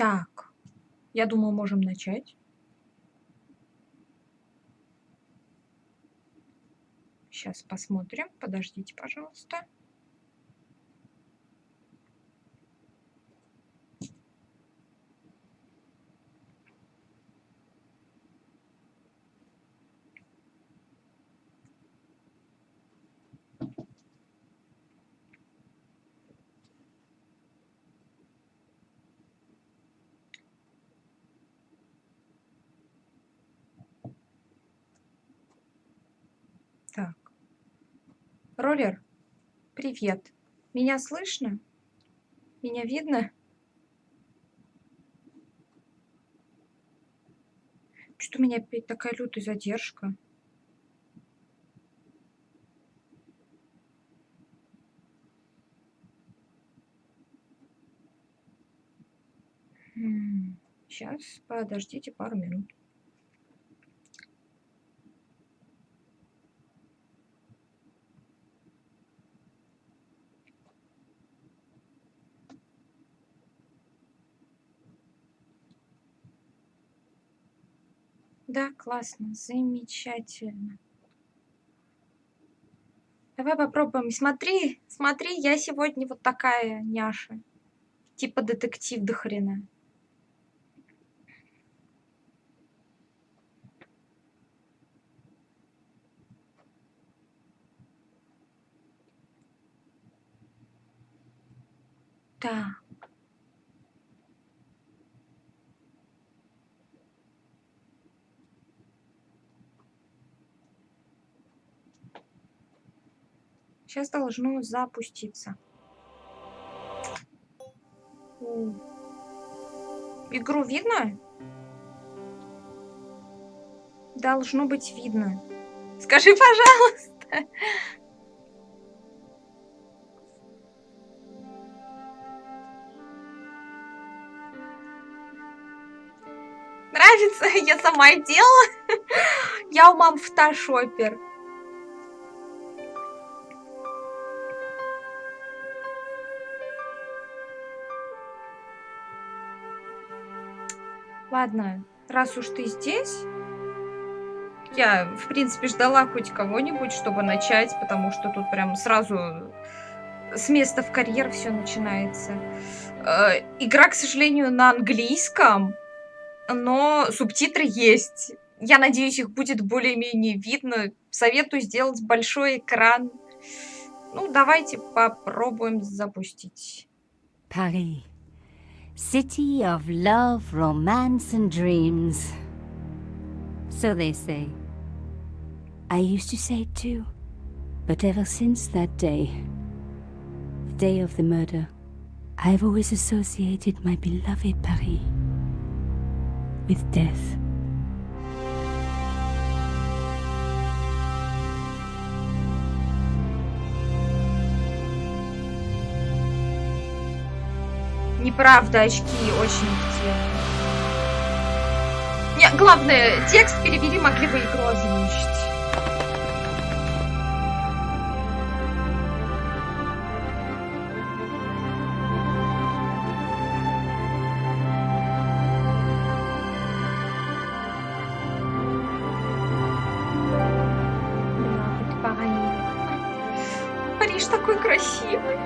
Так, я думаю, можем начать. Сейчас посмотрим. Подождите, пожалуйста. Так. Роллер, привет. Меня слышно? Меня видно? Что-то у меня опять такая лютая задержка. Сейчас, подождите пару минут. Да, классно, замечательно. Давай попробуем. Смотри, смотри, я сегодня вот такая няша. Типа детектив до хрена. Так. Сейчас должно запуститься. Игру видно? Должно быть видно. Скажи, пожалуйста. Нравится? Я сама делала. Я у мам фотошопер. Ладно, раз уж ты здесь, я, в принципе, ждала хоть кого-нибудь, чтобы начать, потому что тут прям сразу с места в карьер все начинается. Игра, к сожалению, на английском, но субтитры есть. Я надеюсь, их будет более-менее видно. Советую сделать большой экран. Ну, давайте попробуем запустить. Paris. City of love, romance and dreams. So they say. I used to say it too. But ever since that day, the day of the murder, I've always associated my beloved Paris with death. Неправда, очки очень в тему. Не, главное, текст перевели, могли бы игру озвучить. Париж такой красивый.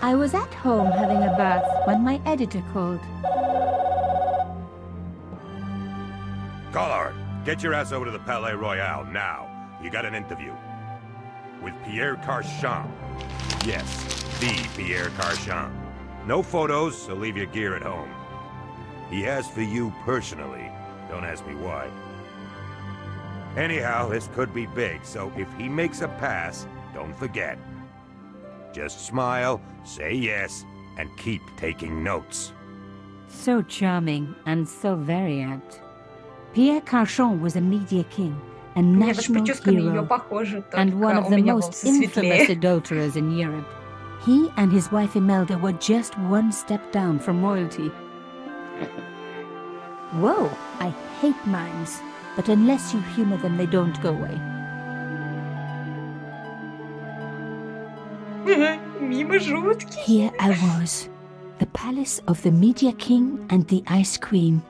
I was at home having a bath when my editor called. Collard, get your ass over to the Palais Royal now. You got an interview. With Pierre Carchon. Yes, the Pierre Carchon. No photos, so leave your gear at home. He asked for you personally. Don't ask me why. Anyhow, this could be big, so if he makes a pass, don't forget. Just smile, say yes, and keep taking notes. So charming and so very apt. Pierre Carchon was a media king, a У меня даже national прическа на нее hero, похожа, and one только of у the меня most волосы infamous светлее. adulterers in Europe. He and his wife Imelda were just one step down from royalty. Whoa, I hate mimes, but unless you humor them, they don't go away. Мимо жуткий. Here I was, the palace of the Media King and the Ice Queen.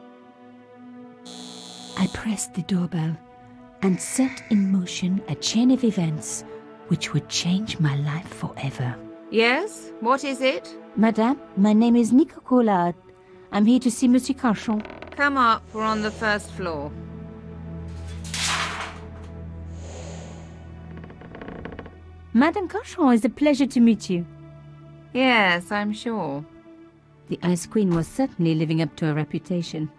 I pressed the doorbell and set in motion a chain of events which would change my life forever. Yes? What is it? Madame, my name is Nico Collard. I'm here to see Monsieur Carchon. Come up, we're on the first floor. Madame Carchon, it's a pleasure to meet you. Yes, I'm sure. The Ice Queen was certainly living up to her reputation.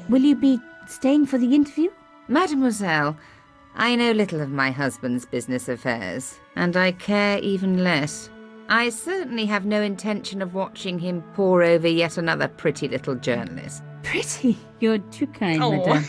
Will you be staying for the interview? Mademoiselle, I know little of my husband's business affairs, and I care even less. I certainly have no intention of watching him pore over yet another pretty little journalist. Pretty. You're too kind, Oh. madame.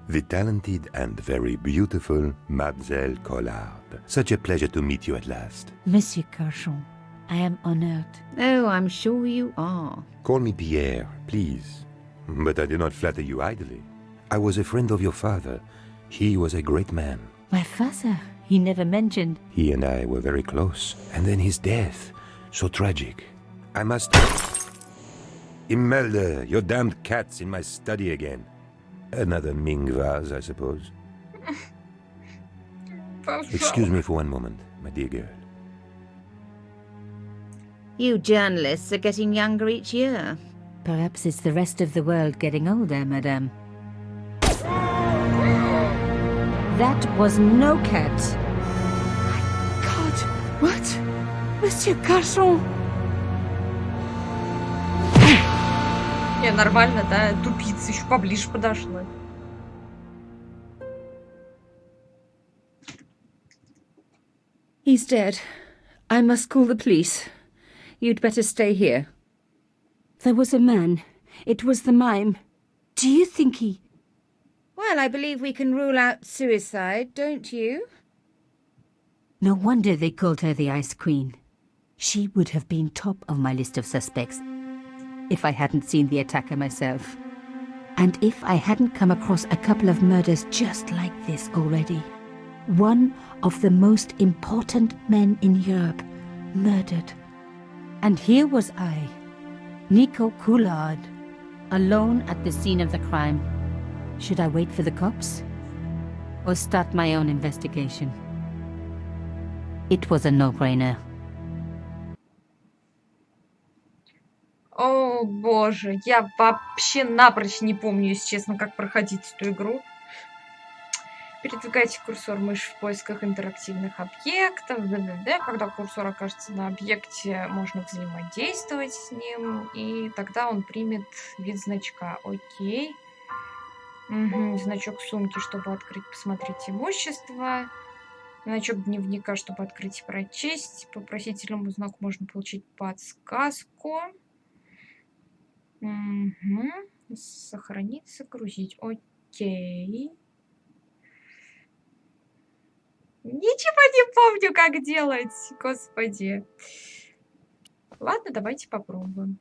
The talented and very beautiful Mademoiselle Collard. Such a pleasure to meet you at last. Monsieur Carchon, I am honored. Oh, I'm sure you are. Call me Pierre, please. But I do not flatter you idly. I was a friend of your father. He was a great man. My father, he never mentioned. He and I were very close. And then his death. So tragic. I must... Imelda, your damned cat's in my study again. Another Ming vase, I suppose. Excuse me for one moment, my dear girl. You journalists are getting younger each year. Perhaps it's the rest of the world getting older, madame. That was no cat. My God, what? Monsieur Carchon! Не, нормально, да? Тупица, еще поближе подошла. He's dead. I must call the police. You'd better stay here. There was a man. It was the mime. Do you think he... Well, I believe we can rule out suicide, don't you? No wonder they called her the Ice Queen. She would have been top of my list of suspects if I hadn't seen the attacker myself. And if I hadn't come across a couple of murders just like this already. One of the most important men in Europe murdered. And here was I, Nico Collard, alone at the scene of the crime. Should I wait for the cops? Or start my own investigation? It was a no-brainer. О, боже, я вообще напрочь не помню, если честно, как проходить эту игру. Передвигайте курсор мыши в поисках интерактивных объектов. Когда курсор окажется на объекте, можно взаимодействовать с ним, и тогда он примет вид значка. Окей. Угу. Значок сумки, чтобы открыть, посмотреть имущество. Значок дневника, чтобы открыть и прочесть. По вопросительному знаку можно получить подсказку. Угу. Сохранить, загрузить. Окей. Ничего не помню, как делать, господи. Ладно, давайте попробуем.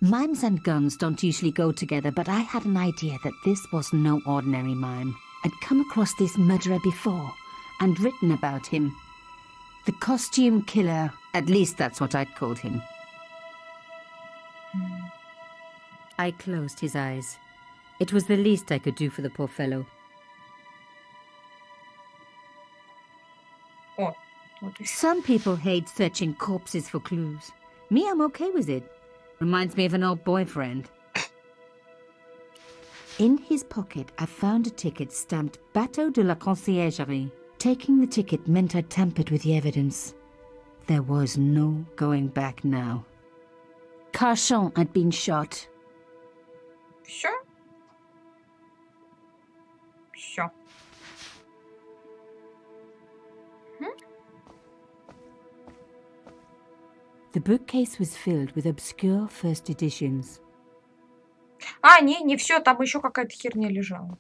Mimes and guns don't usually go together, but I had an idea that this was no ordinary mime. I'd come across this murderer before and written about him. The costume killer, at least that's what I'd called him. I closed his eyes. It was the least I could do for the poor fellow. О, вот и всё. Some people hate searching corpses for clues. Me, I'm okay with it. Reminds me of an old boyfriend. In his pocket, I found a ticket stamped Bateau de la Conciergerie. Taking the ticket meant I tampered with the evidence. There was no going back now. Carchon had been shot. Все? Все. The bookcase was filled with obscure first editions. А, не все, там еще какая-то херня лежала.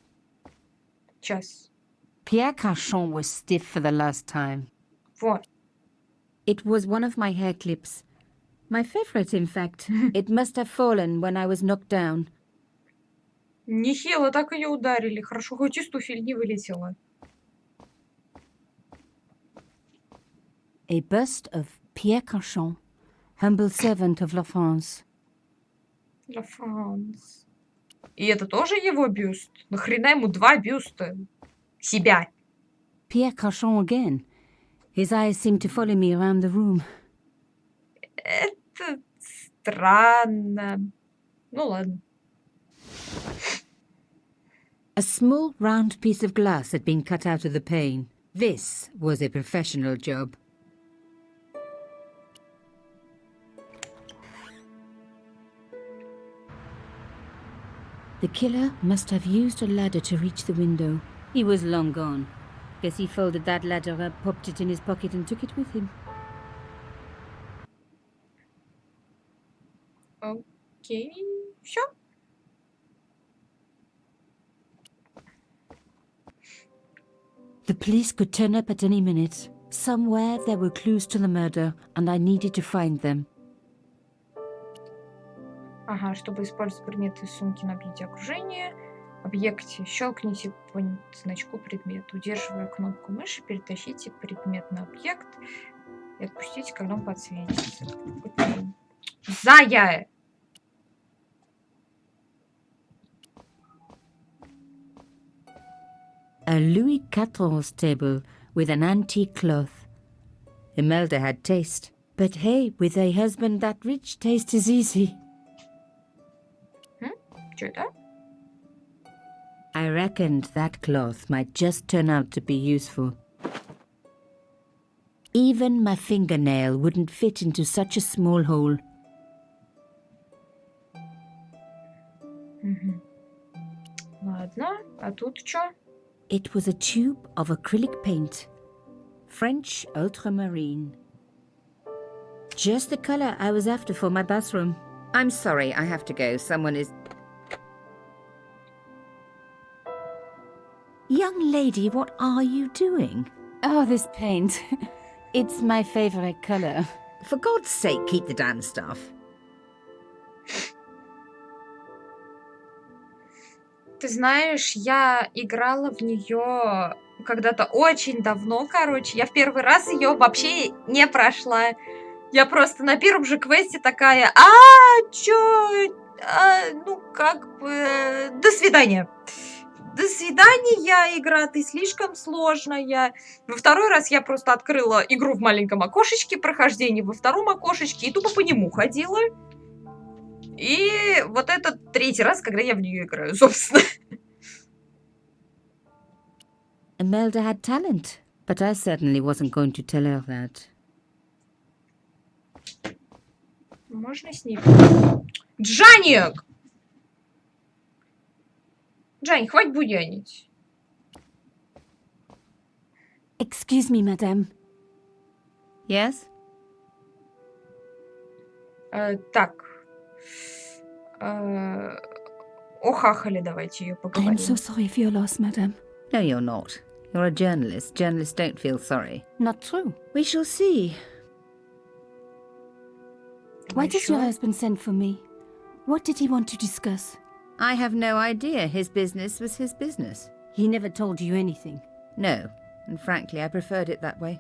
Сейчас. Pierre Cauchon was stiff for the last time. Вот. It was one of my hair clips. My favorite, in fact. It must have fallen when I was knocked down. Нехило так ее ударили. Хорошо, хоть из туфель не вылетела. A bust of Pierre Cauchon, humble servant of La France. Ла Франс. И это тоже его бюст? Нахрена ему два бюста? Себя. Pierre Cauchon again. His eyes seemed to follow me around the room. Это странно. Ну ладно. A small round piece of glass had been cut out of the pane. This was a professional job. The killer must have used a ladder to reach the window. He was long gone. Guess he folded that ladder up, popped it in his pocket and took it with him. Окей. Все. The police could turn up at any minute. Somewhere there were clues to the murder, and I needed to find them. Ага, чтобы использовать предметы из сумки на объекте окружения. Объекте щелкните по значку предмета. Удерживая кнопку мыши, перетащите предмет на объект и отпустите, когда он подсветится. Окей. Зая! A Louis XIV table with an antique cloth. Imelda had taste. But hey, with a husband that rich, taste is easy. Что это? I reckoned that cloth might just turn out to be useful. Even my fingernail wouldn't fit into such a small hole. Ладно, а тут что? It was a tube of acrylic paint. French ultramarine. Just the color I was after for my bathroom. I'm sorry, I have to go. Someone is... Young lady, what are you doing? Oh, this paint. It's my favorite color. For God's sake, keep the damn stuff. Ты знаешь, я играла в нее когда-то очень давно, короче. Я в первый раз ее вообще не прошла. Я просто на первом же квесте такая, чё, ну как бы, до свидания. До свидания, игра, ты слишком сложная. Во второй раз я просто открыла игру в маленьком окошечке, прохождение во втором окошечке и тупо по нему ходила. И вот это третий раз, когда я в нее играю, собственно. Imelda had talent, but I certainly wasn't going to tell her that. Можно с ней... Джаник! Джань, хватит буянить. Excuse me, madame. Yes? Так. Охахали, давайте ее поговорим. I'm so sorry for your loss, madame. No, you're not. You're a journalist. Journalists don't feel sorry. Not true. We shall see. Why did your husband send for me? What did he want to discuss? I have no idea. His business was his business. He never told you anything. No, and frankly, I preferred it that way.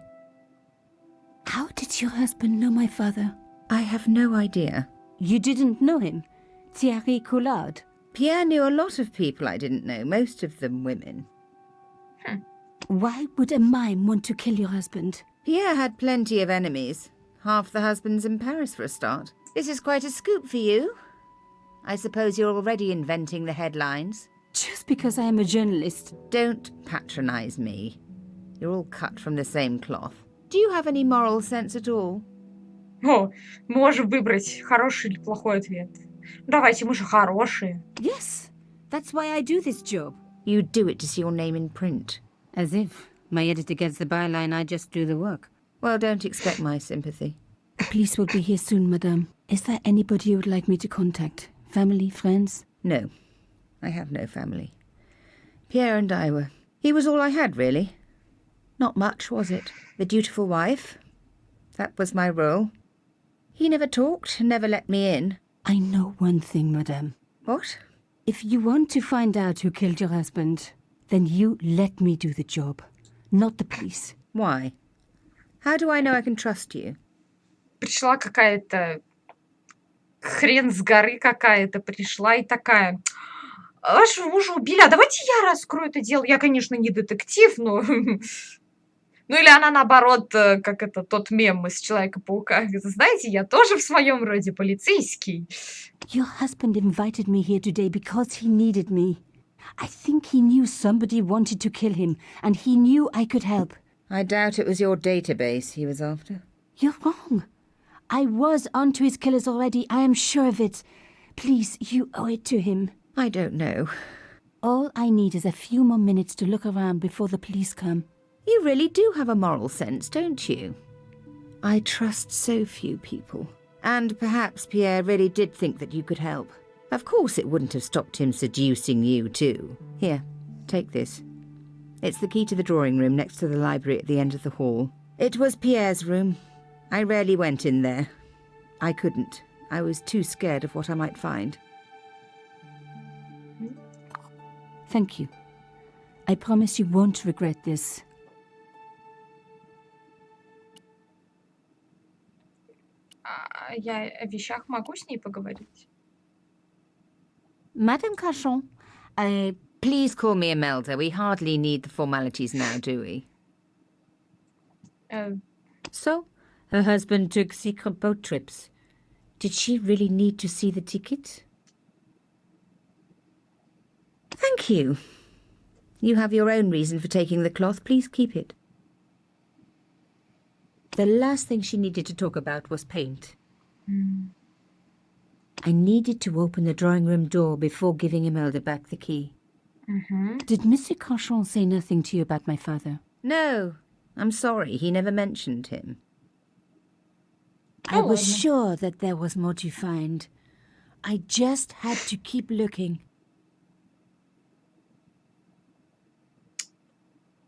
How did your husband know my father? I have no idea. You didn't know him? Thierry Coulard? Pierre knew a lot of people I didn't know, most of them women. Why would a mime want to kill your husband? Pierre had plenty of enemies. Half the husbands in Paris for a start. This is quite a scoop for you. I suppose you're already inventing the headlines. Just because I am a journalist. Don't patronize me. You're all cut from the same cloth. Do you have any moral sense at all? О, мы можем выбрать хороший или плохой ответ. Давайте, мы же хорошие. Yes, that's why I do this job. You do it to see your name in print. As if my editor gets the byline, I just do the work. Well, don't expect my sympathy. police will be here soon, madame. Is there anybody you would like me to contact? Family, friends? No, I have no family. Pierre and I were... He was all I had, really. Not much, was it? The dutiful wife. That was my role. He never talked, never let me in. I know one thing, madame. What? If you want to find out who killed your husband, then you let me do the job, not the police. Why? How do I know I can trust you? Пришла какая-то хрен с горы какая-то пришла и такая: вашего мужа убили, а давайте я раскрою это дело. Я, конечно, не детектив, но... Ну или она наоборот, как это, тот мем из Человека-паука. Знаете, я тоже в своем роде полицейский. Your husband invited me here today because he needed me. I think he knew somebody wanted to kill him, and he knew I could help. I doubt it was your database he was after. You're wrong. I was onto his killers already, I am sure of it. Please, you owe it to him. I don't know. All I need is a few more minutes to look around before the police come. You really do have a moral sense, don't you? I trust so few people. And perhaps Pierre really did think that you could help. Of course it wouldn't have stopped him seducing you too. Here, take this. It's the key to the drawing room next to the library at the end of the hall. It was Pierre's room. I rarely went in there. I couldn't. I was too scared of what I might find. Thank you. I promise you won't regret this. Я о вещах могу с ней поговорить? Madame Cachon, Please call me Imelda. We hardly need the formalities now, do we? So, her husband took secret boat trips. Did she really need to see the ticket? Thank you. You have your own reason for taking the cloth. Please keep it. The last thing she needed to talk about was paint. I needed to open the drawing room door before giving Imelda back the key. Did Monsieur Cachon say nothing to you about my father? No, I'm sorry. He never mentioned him. I was sure that there was more to find. I just had to keep looking.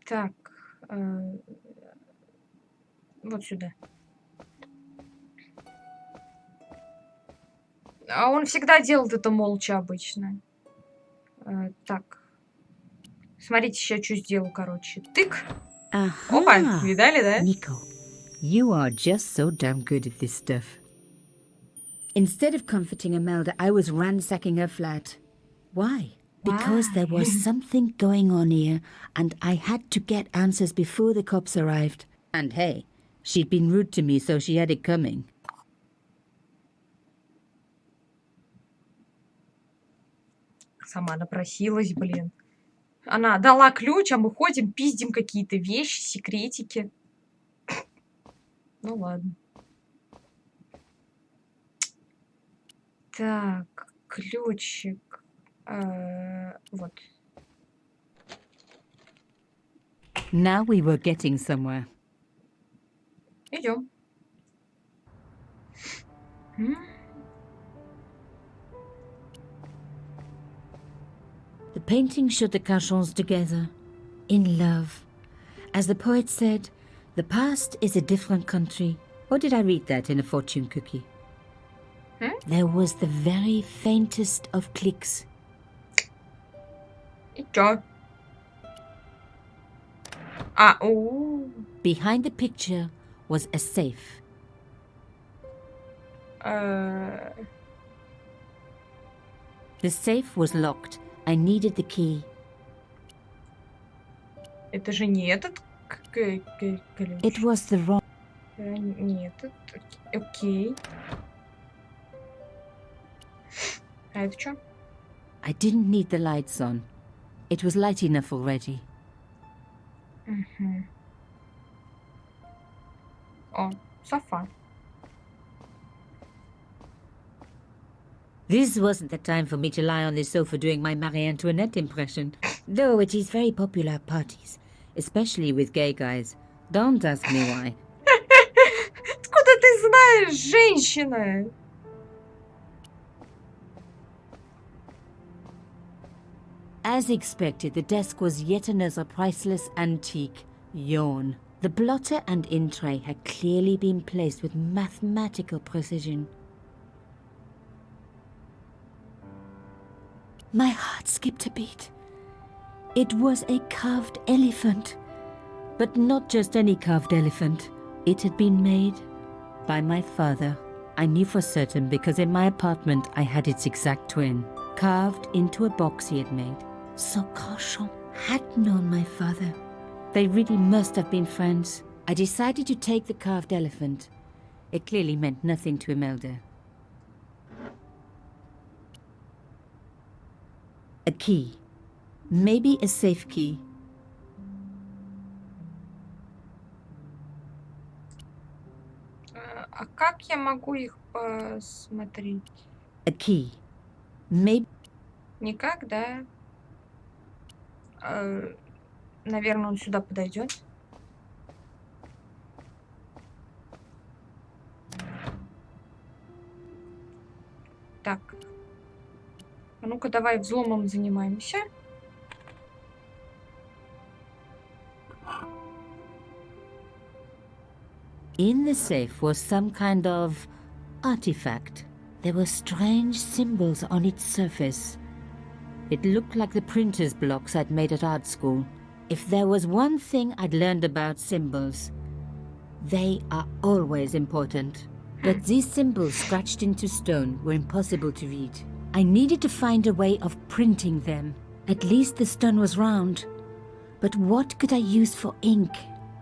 Так, вот сюда. А он всегда делает это молча обычно. Так. Смотрите, сейчас что сделал, короче. Тык. Опа, видали, да? Nico, you are just so damn good at this stuff. Instead of comforting Imelda, I was ransacking her flat. Why? Because there was something going on here, and I had to get answers before the cops arrived. And hey, she'd been rude to me, so she had it coming. Сама напросилась, блин. Она дала ключ, а мы ходим, пиздим какие-то вещи, секретики. Ну ладно. Так, ключик. Вот. Now we were getting somewhere. Идем. The painting showed the Cachons together, in love. As the poet said, the past is a different country. Or did I read that in a fortune cookie? There was the very faintest of clicks. И чё? Behind the picture was a safe. Это The safe was locked. I needed the key. же не этот ключ. It was the wrong... Не этот. Окей. А это что? I didn't need the lights on. It was light enough already. О, софа. This wasn't the time for me to lie on the sofa doing my Marie Antoinette impression. Though it is very popular at parties, especially with gay guys. Don't ask me why. Откуда ты знаешь? женщина? As expected, the desk was yet another priceless antique. Yawn. The blotter and in tray had clearly been placed with mathematical precision. My heart skipped a beat. It was a carved elephant. But not just any carved elephant. It had been made by my father. I knew for certain because in my apartment I had its exact twin, carved into a box he had made. So Carchon had known my father. They really must have been friends. I decided to take the carved elephant. It clearly meant nothing to Imelda. A key. Maybe a safe key. А как я могу их посмотреть? A key. Maybe... Никак, да? Наверное, он сюда подойдет. Так. А ну-ка, давай взломом занимаемся. In the safe was some kind of artifact. There were strange symbols on its surface. It looked like the printer's blocks I'd made at art school. If there was one thing I'd learned about symbols, they are always important. But these symbols scratched into stone were impossible to read. I needed to find a way of printing them. At least the stone was round. But what could I use for ink?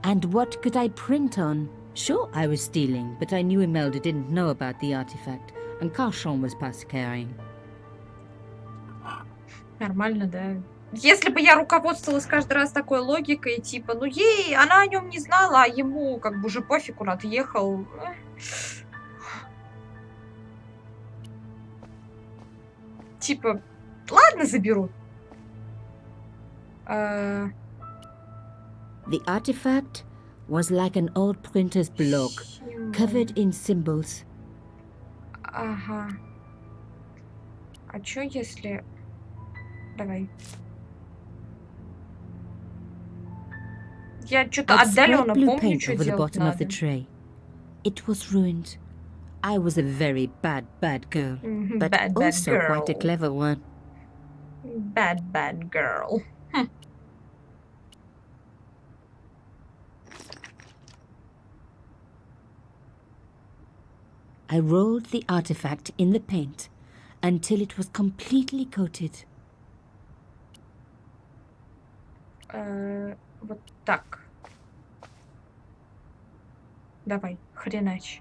And what could I print on? Sure, I was stealing, but I knew Imelda didn't know about the artifact, and Carchon was past caring. Нормально, да. Если бы я руководствовалась каждый раз такой логикой, типа, ну ей, она о нем не знала, а ему как бы уже пофиг, он отъехал. Типа, ладно, заберу. The artifact was like an old printer's block, covered in symbols. Ага. А чё если... Давай. Я что-то I'd отдаленно spread blue помню, paint что over the делать bottom of the надо. tray. It was ruined. I was a very bad girl, but Bad also quite a girl. clever one. Bad girl. I rolled the artifact in the paint until it was completely coated. Вот так. Давай, хренач.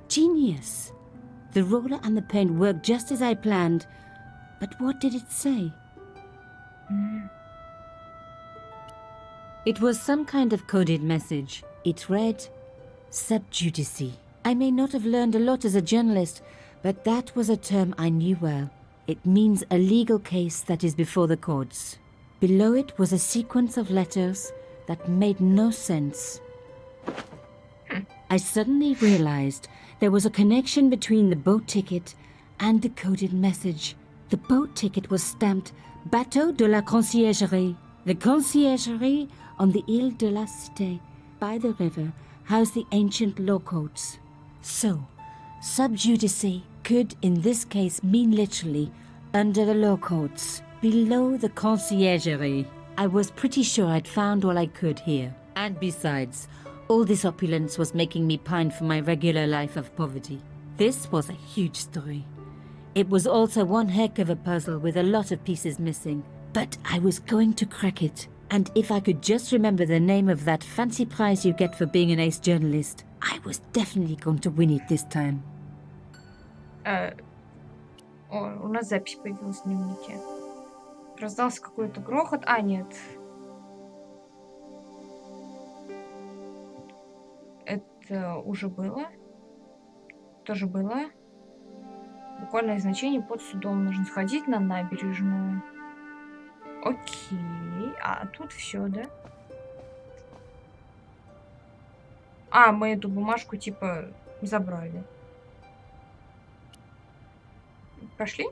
Genius! The roller and the paint worked just as I planned, but what did it say? It was some kind of coded message. It read, sub judice. I may not have learned a lot as a journalist, but that was a term I knew well. It means a legal case that is before the courts. Below it was a sequence of letters that made no sense. I suddenly realized there was a connection between the boat ticket and the coded message. The boat ticket was stamped Bateau de la Conciergerie. The conciergerie on the Ile de la Cité, by the river, housed the ancient law courts. So, sub judice could in this case mean literally under the law courts, below the conciergerie. I was pretty sure I'd found all I could here. And besides, all this opulence was making me pine for my regular life of poverty. This was a huge story. It was also one heck of a puzzle with a lot of pieces missing. But I was going to crack it. And if I could just remember the name of that fancy prize you get for being an ace journalist, I was definitely going to win it this time. У нас запись появилась в дневнике. Раздался какой-то грохот. А, нет. Это уже было. Тоже было. Буквальное значение под судом. Нужно сходить на набережную. Окей. А тут все, да? А, мы эту бумажку типа Забрали. Пошли?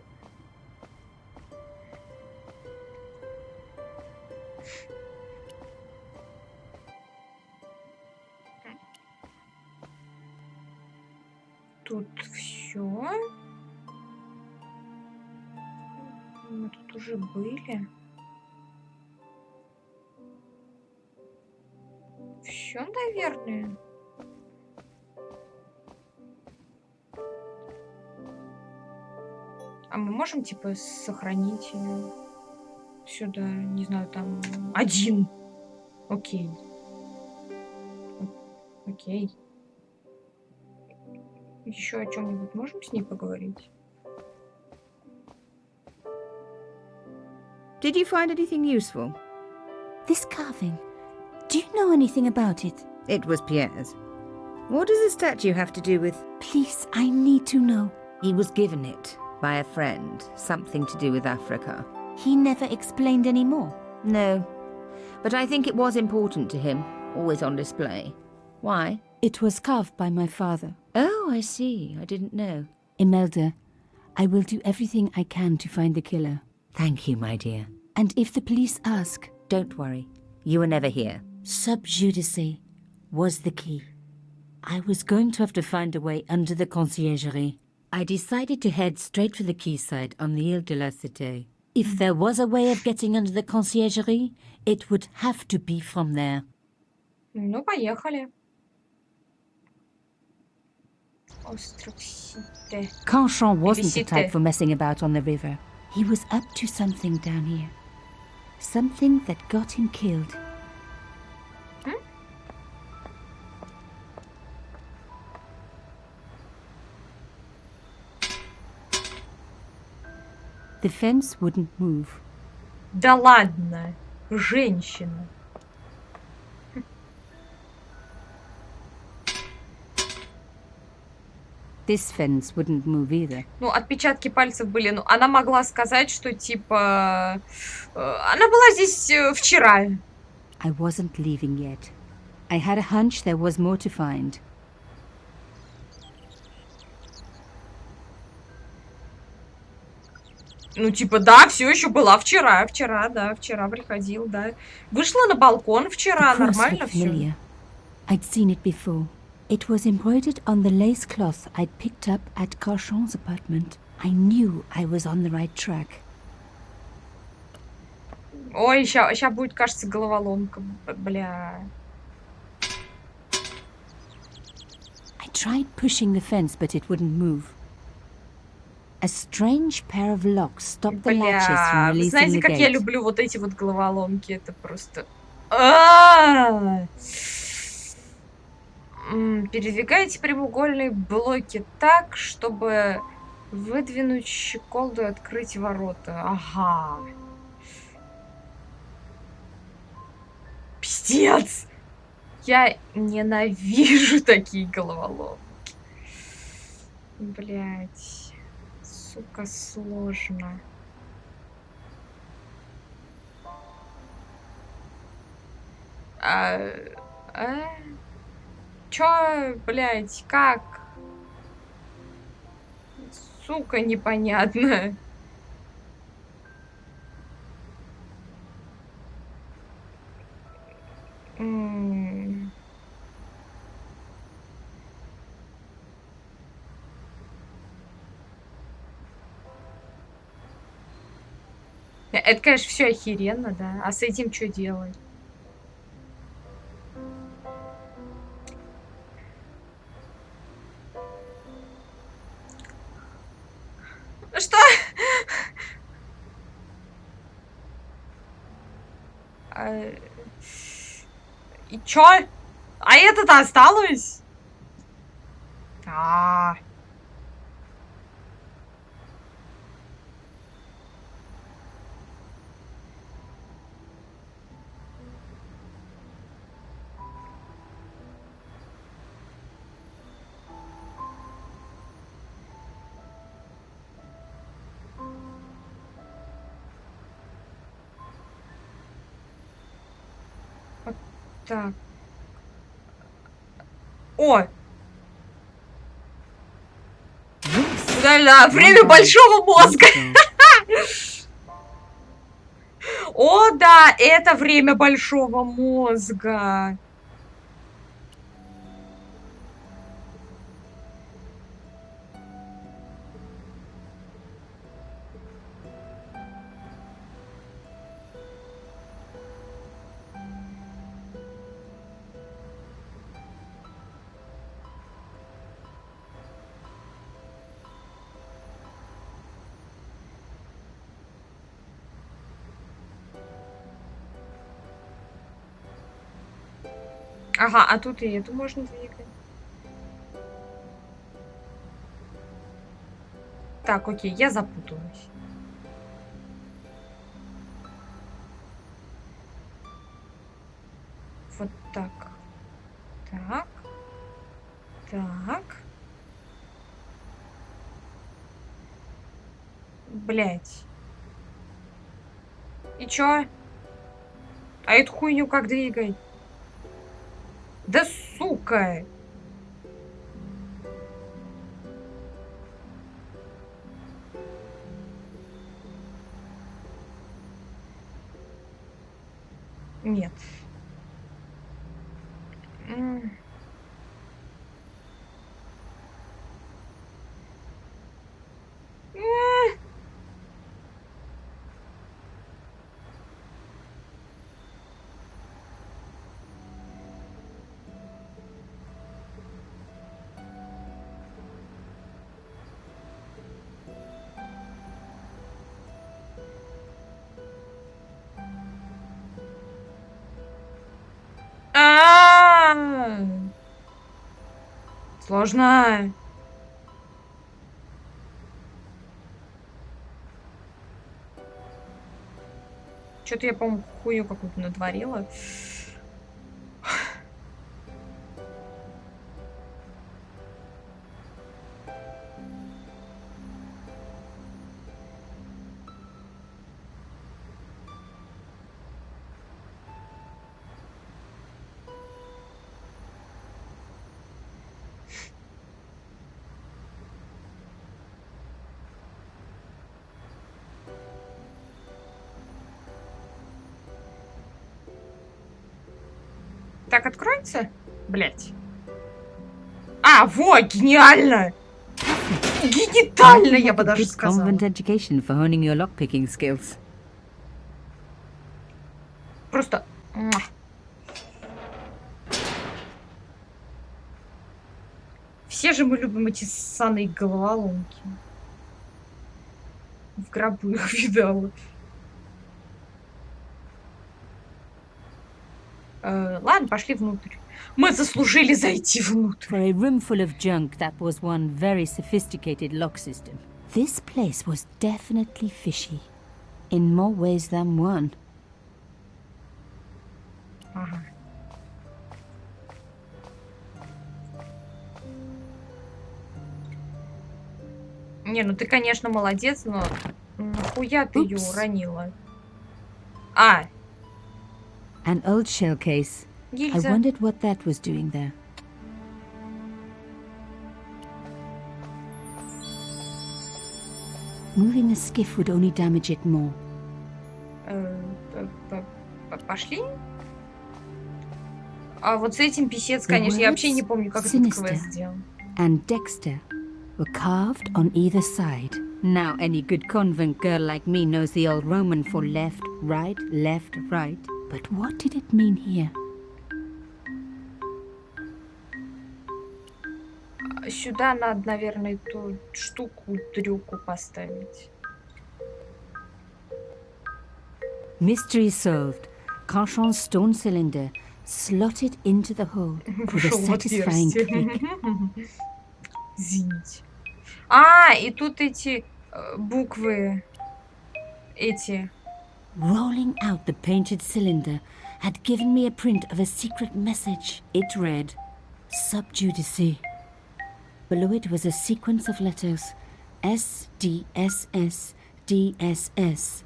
Тут все. Мы тут уже были. Все, наверное. А мы можем, типа, сохранить ее сюда, не знаю, там, один. Окей. Окей. Еще о чем-нибудь можем с ней поговорить? Did you find anything useful? This carving. Do you know anything about it? It was Pierre's. What does the statue have to do with... Please, I need to know. He was given it by a friend. Something to do with Africa. He never explained any more. No. But I think it was important to him. Always on display. Why? It was carved by my father. Oh, I see. I didn't know. Imelda, I will do everything I can to find the killer. Thank you, my dear. And if the police ask, Don't worry. You were never here. sub judice was the key. I was going to have to find a way under the conciergerie. I decided to head straight for the quayside on the Ile de la Cité. If there was a way of getting under the conciergerie, it would have to be from there. Ну, поехали. Остров Сите. Carchon wasn't the Cité. type for messing about on the river. He was up to something down here. Something that got him killed. The fence wouldn't move. Да ладно, женщина. This fence wouldn't move either. Ну, отпечатки пальцев были. Ну, она могла сказать, что типа... она была здесь вчера. I wasn't leaving yet. I had a hunch there was more to find. Ну, типа, да, все еще была вчера. Вчера, да, вчера приходил, да. Вышла на балкон вчера, The cross нормально looked все. familiar. I'd seen it before. It was embroidered on the lace cloth I'd picked up at Carchon's apartment. I knew I was on the right track. Ой, ща будет, кажется, головоломка. Бля. I tried pushing the fence, but it wouldn't move. A strange pair of locks stopped the latches from Бля, вы releasing знаете, the как я gate. люблю вот эти вот головоломки. Это просто... А-а-а! Передвигайте прямоугольные блоки так, чтобы выдвинуть щеколду и открыть ворота. Ага. Пиздец! Я ненавижу такие головоломки. Блять. Сука, сложно. Чё, блядь, как? Сука, непонятно. Это, конечно, все охеренно, да. А с этим что делать? Что? И чё? А это-то осталось? Вот так. О! Да-да, время большого мозга. О, да, это время большого мозга. Ага, а тут и эту можно двигать. Так, окей, я запуталась. Вот так. Так. Так. Блять. И чё? А эту хуйню как двигать? Да сука! Нет. М. А. Сложно. Что-то я, по-моему, хую какую-то натворила. Так, откроется? Блять. А, во, гениально! Генитально, я бы даже Good сказала. convent education for honing your lockpicking skills. Просто... муа. Все же мы любим эти ссаные головоломки. В гробу их видала. Ладно, пошли внутрь. Мы заслужили зайти внутрь. For a room full of junk, that was one very sophisticated lock system. This place was definitely fishy. In more ways than one. Ага. Не, ну ты, конечно, молодец, но нахуя ты ее Упс. уронила? А, An old shell case. I гильза. wondered what that was doing there. Moving a skiff would only damage it more. Пошли? А вот с этим писец, The конечно. Я вообще не words помню, как этот sinister квест сделал. and Dexter were carved on either side. Now any good convent girl like me knows the old Roman for left, right, left, right. But what did it mean here? Сюда надо, наверное, эту штуку, дрюку поставить. Mystery solved. Carchon's stone cylinder slotted into the hole with a Вошел в satisfying отверстие. click. Извините. А, и тут эти буквы. Эти. Rolling out the painted cylinder had given me a print of a secret message. It read, Sub Judice. Below it was a sequence of letters. S, D, S, S, D, S, S.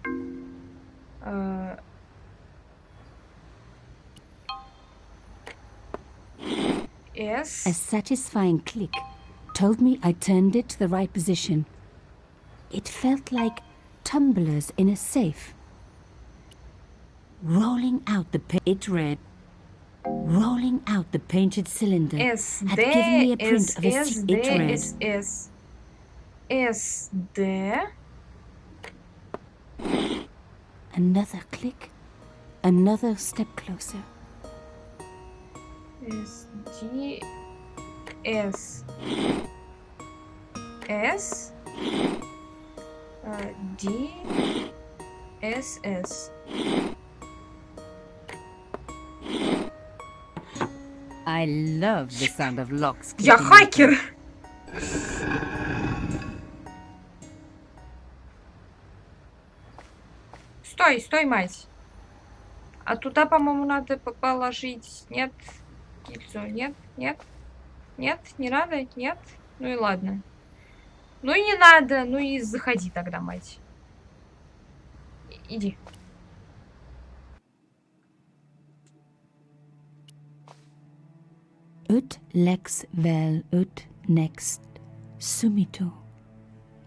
С. A satisfying click told me I turned it to the right position. It felt like tumblers in a safe. Rolling out the it read. Rolling out the painted cylinder had given me a print of a it read. SD. Another click. Another step closer. SD. S. S. D. S. S. I love the sound of locks. Я хакер! Стой, стой, мать. А туда, по-моему, надо положить... Нет? Гильзу? Нет? Нет? Нет? Не надо? Нет? Ну и ладно. Ну и не надо. Ну и заходи тогда, мать. Иди. Ut lex vel ut next sumito.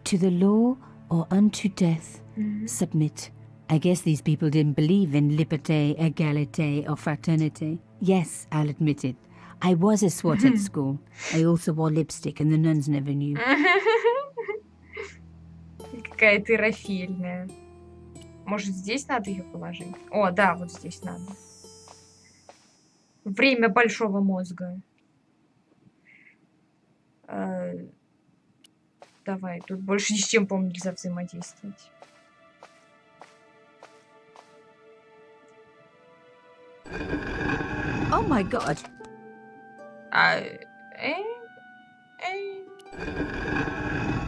To the law or unto death submit. I guess these people didn't believe in liberté, égalité, or fraternity. Yes, I'll admit it. I was a swot at school. I also wore lipstick and the nuns never knew. Какая ты рафильная. Может, здесь надо ее положить? О, да, вот здесь надо. Время большого мозга. Давай, тут больше ни с чем, по-моему, нельзя взаимодействовать. Oh my god!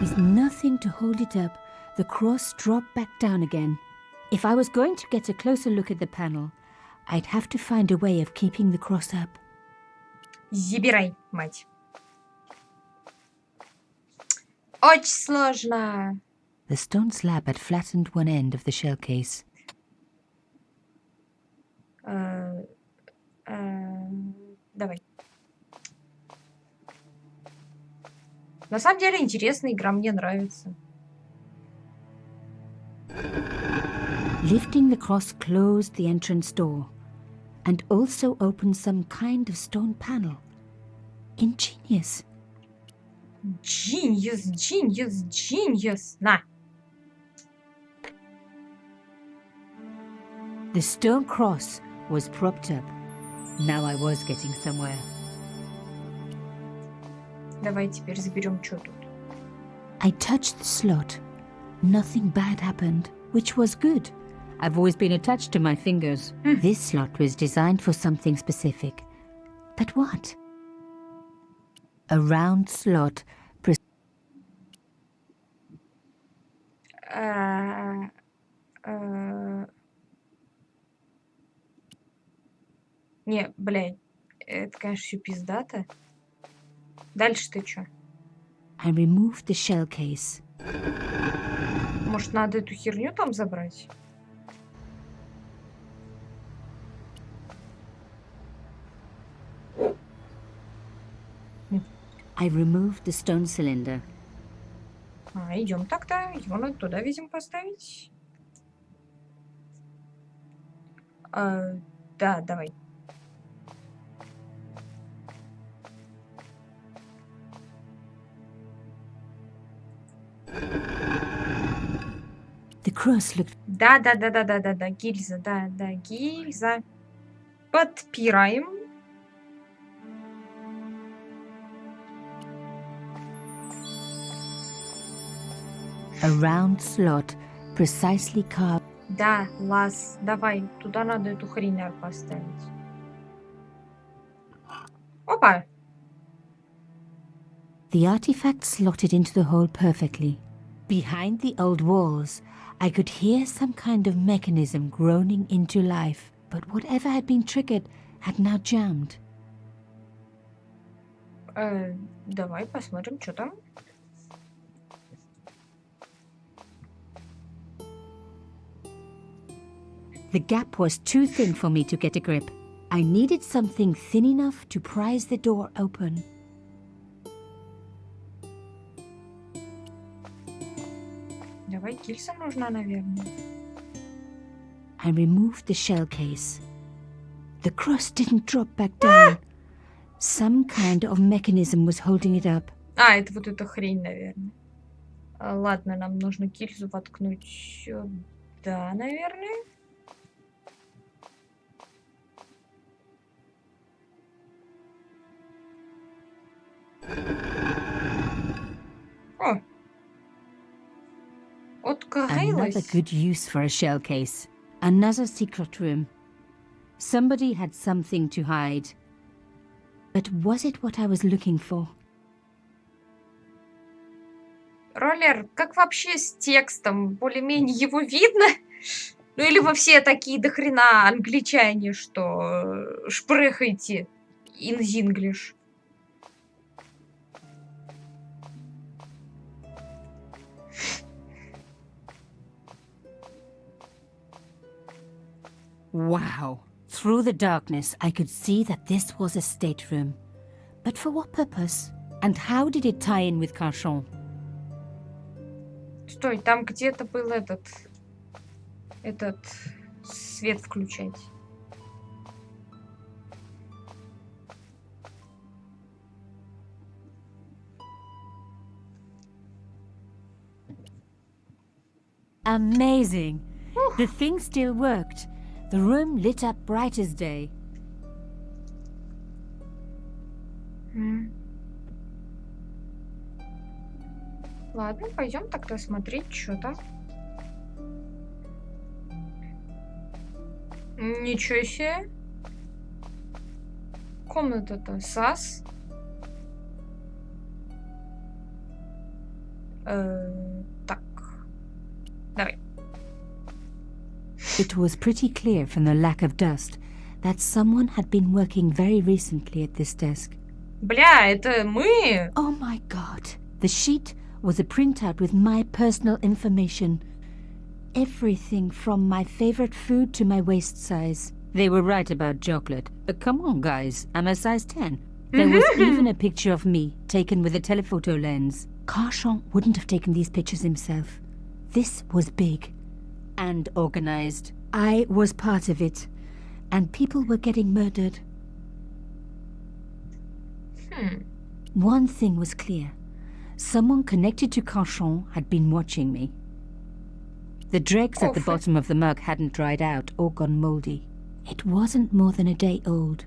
With nothing to hold it up, the cross dropped back down again. If I was going to get a closer look at the panel, I'd have to find a way of keeping the cross up. Забирай, мать. Очень сложно. The stone slab had flattened one end of the shell case. Давай. На самом деле интересная игра, мне нравится. Lifting the cross closed the entrance door and also opened some kind of stone panel. Ingenious. Genius, genius, genius. На. The stone cross was propped up. Now I was getting somewhere. Давай теперь заберем, что тут. I touched the slot. Nothing bad happened, which was good. I've always been attached to my fingers. This slot was designed for something specific. But what? A round slot. Не, блядь, это, конечно, все пиздато. Дальше ты чё? I removed the shell case. Может, надо эту херню там забрать? I removed the stone cylinder. Идем тогда. Его надо туда, видимо, поставить. Да, давай. The cross looked... Да, гильза, да, гильза. Подпираем. A round slot, precisely carved. Да, лаз, давай, туда надо эту хрень поставить. Опа! The artifact slotted into the hole perfectly. Behind the old walls, I could hear some kind of mechanism groaning into life, but whatever had been triggered had now jammed. Давай посмотрим, что там. The gap was too thin for me to get a grip. I needed something thin enough to prise the door open. Давай, гильза нужна, наверное. I removed the shell case. The crust didn't drop back down. Some kind of mechanism was holding it up. А, это вот эта хрень, наверное. Ладно, нам нужно гильзу воткнуть сюда, наверное. О! Another Открылась. good use for a shell case. Another secret room. Somebody had something to hide. But was it what I was looking for? Роллер, как вообще с текстом? Более-менее его видно? Ну или вы все такие дохрена англичане, что шпрехайте in English? Wow. Through the darkness, I could see that this was a stateroom. But for what purpose? And how did it tie in with Carchon? Стой, там где-то был этот свет включать. Amazing. The thing still worked. The room lit up bright as day. Ладно, пойдем тогда смотреть, что там. Ничего себе. Комната-то САС. Так. Давай. It was pretty clear from the lack of dust that someone had been working very recently at this desk. Бля, это мы? Oh my god. The sheet was a printout with my personal information. Everything from my favorite food to my waist size. They were right about chocolate. But come on, guys. I'm a size 10. There was even a picture of me, taken with a telephoto lens. Carchon wouldn't have taken these pictures himself. This was big and organized. I was part of it. And people were getting murdered. One thing was clear. Someone connected to Carchon had been watching me. The dregs at the bottom of the mug hadn't dried out or gone moldy. It wasn't more than a day old.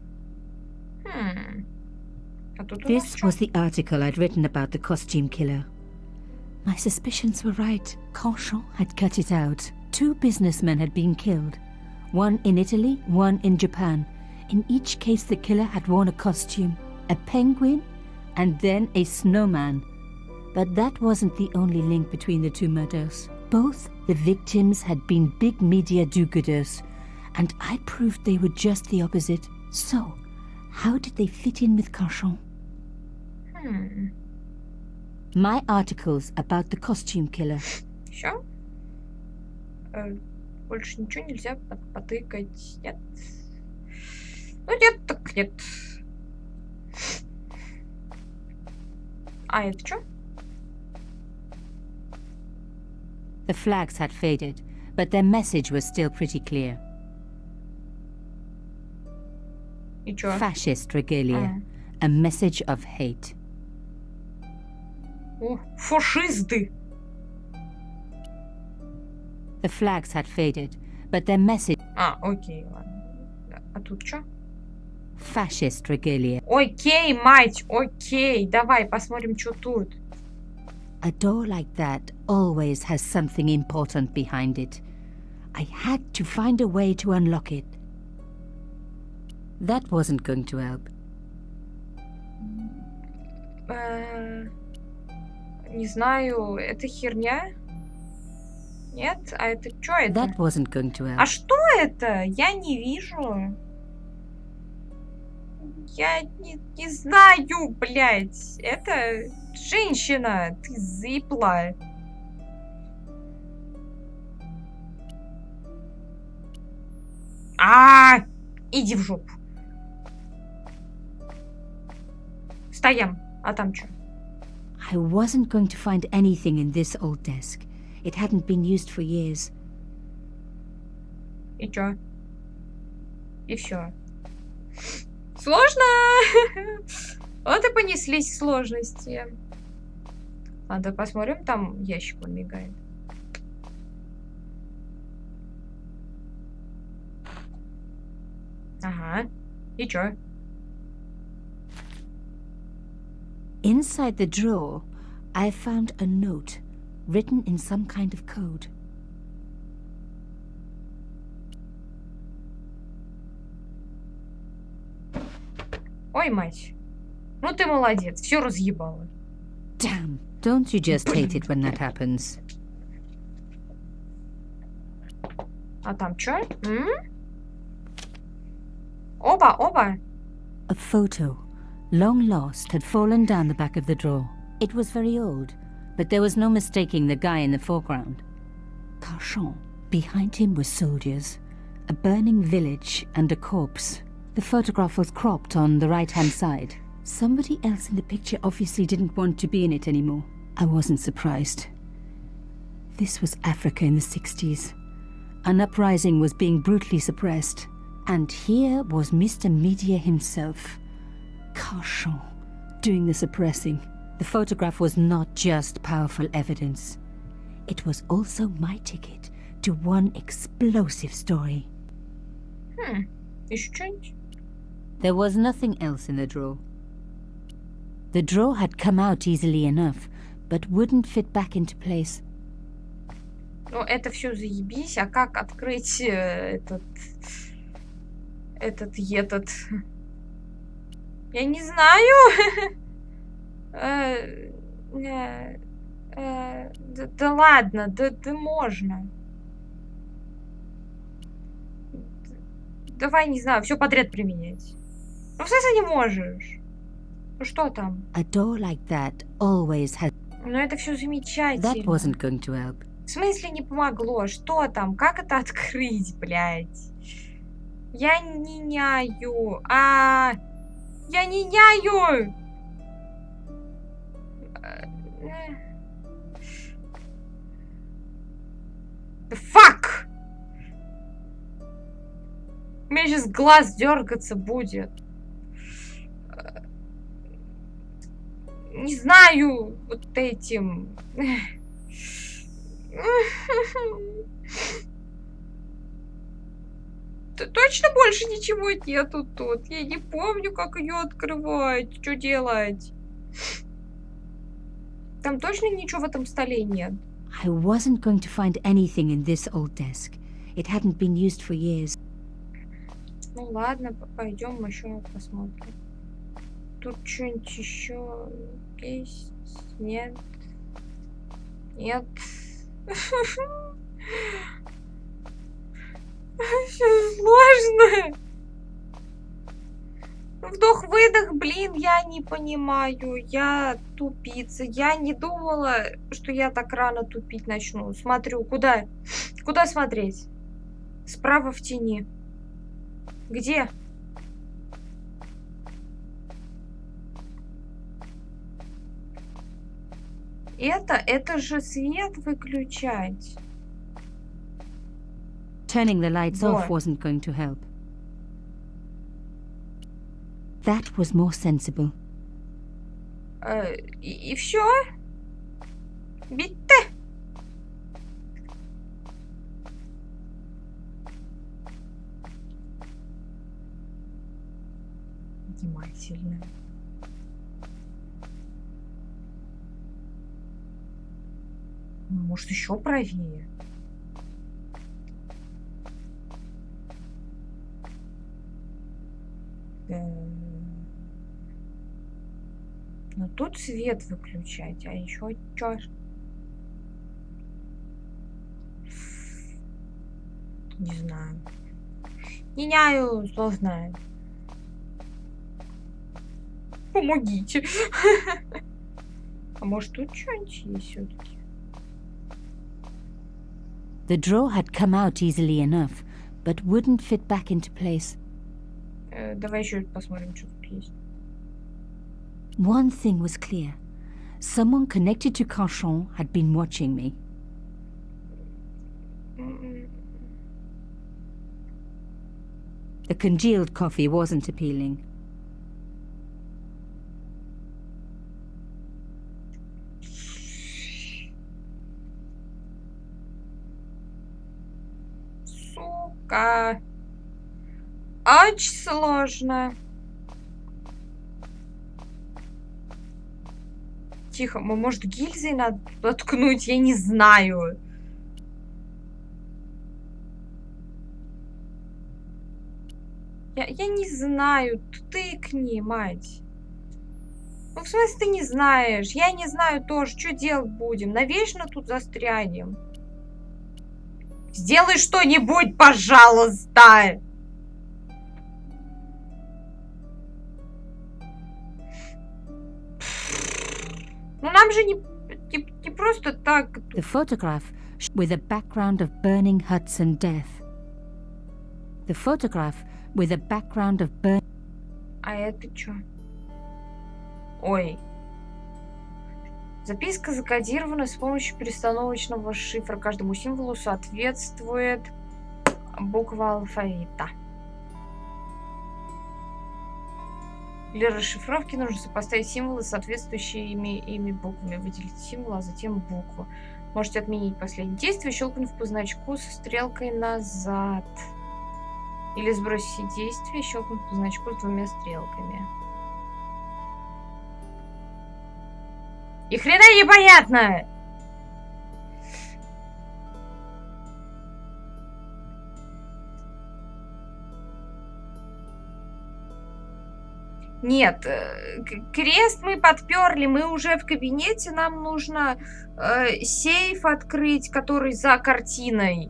This was the article I'd written about the costume killer. My suspicions were right. Carchon had cut it out. 2 businessmen had been killed. One in Italy, one in Japan. In each case, the killer had worn a costume. A penguin, and then a snowman. But that wasn't the only link between the 2 murders. Both the victims had been big media do-gooders, and I proved they were just the opposite. So, how did they fit in with Carchon? My articles about the costume killer. Все? Больше ничего нельзя потыкать? Нет? Ну нет, так нет. А это что? The flags had faded, but their message was still pretty clear. И чё? Fascist regalia, a message of hate. О, фашисты! The flags had faded, but their message... А, окей, ладно. А тут что? Fascist regalia. Окей, мать, окей. Давай посмотрим, что тут. A door like that always has something important behind it. I had to find a way to unlock it. That wasn't going to help. Не знаю, это херня? Нет? А это что это? That wasn't going to help. А что это? Я не вижу. Я не знаю, блядь. Это женщина. Ты заебла. Иди в жопу. Стоям. А там что? I wasn't going to find anything in this old desk. It hadn't been used for years. И чё? И все. Сложно! Вот и понеслись сложности. Ладно, посмотрим, там ящик он мигает. Ага. И чё? Inside the drawer, I found a note written in some kind of code. Ой, мать. Ну ты молодец, все разъебала. Damn, don't you just hate it when that happens? А там чё? Оба, оба. A photo, long lost, had fallen down the back of the drawer. It was very old, but there was no mistaking the guy in the foreground. Carchon. Behind him were soldiers, a burning village, and a corpse. The photograph was cropped on the right-hand side. Somebody else in the picture obviously didn't want to be in it anymore. I wasn't surprised. This was Africa in the 60s. An uprising was being brutally suppressed. And here was Mr. Media himself, Carchon, doing the suppressing. The photograph was not just powerful evidence. It was also my ticket to one explosive story. Еще что-нибудь? There was nothing else in the drawer. The drawer had come out easily enough, but wouldn't fit back into place. Ну, это все заебись, а как открыть этот... Я не знаю. Да ладно, да можно. Давай, не знаю, все подряд применять. Ну, в смысле не можешь? Ну, что там? A door like that always had... Ну, это все замечательно. That wasn't going to help. В смысле не помогло? Что там? Как это открыть, блядь? Я не няю. Я не няю! The fuck? У меня сейчас глаз дергаться будет. Не знаю, вот этим. Точно больше ничего нету тут. Я не помню, как ее открывать. Что делать? Там точно ничего в этом столе нет. I wasn't going to find anything in this old desk. It hadn't been used for years. Ну ладно, пойдем еще посмотрим. Тут что-нибудь еще есть? Нет. Нет. Все сложно. Вдох-выдох, блин, я не понимаю. Я тупица. Я не думала, что я так рано тупить начну. Смотрю, куда? Куда смотреть? Справа в тени. Где? Это же свет выключать. Turning the lights What? off wasn't going to help. That was more sensible. И все? Битте? Внимательно. Может, еще правее? Но тут свет выключать, а еще чё? Не знаю. Не знаю, сложно. Помогите. А может, тут что-нибудь есть все-таки? The drawer had come out easily enough, but wouldn't fit back into place. Давай еще посмотрим, что тут есть. One thing was clear. Someone connected to Carchon had been watching me. The congealed coffee wasn't appealing. Сука. Очень сложно. Тихо, может, гильзой надо ткнуть? Я не знаю. Я не знаю. Тыкни, мать. Ну, в смысле, ты не знаешь? Я не знаю тоже. Что делать будем? Навечно тут застрянем. Сделай что-нибудь, пожалуйста. Ну, нам же не просто так. The photograph with a background of burning huts and death. The photograph with a background of burning... А это что? Ой. Записка закодирована с помощью перестановочного шифра. Каждому символу соответствует буква алфавита. Для расшифровки нужно сопоставить символы с соответствующими ими буквами. Выделить символ, а затем букву. Можете отменить последнее действие, щелкнув по значку со стрелкой назад. Или сбросить все действия, щелкнув по значку с двумя стрелками. И хрена непонятно! Нет, крест мы подперли, мы уже в кабинете, нам нужно сейф открыть, который за картиной.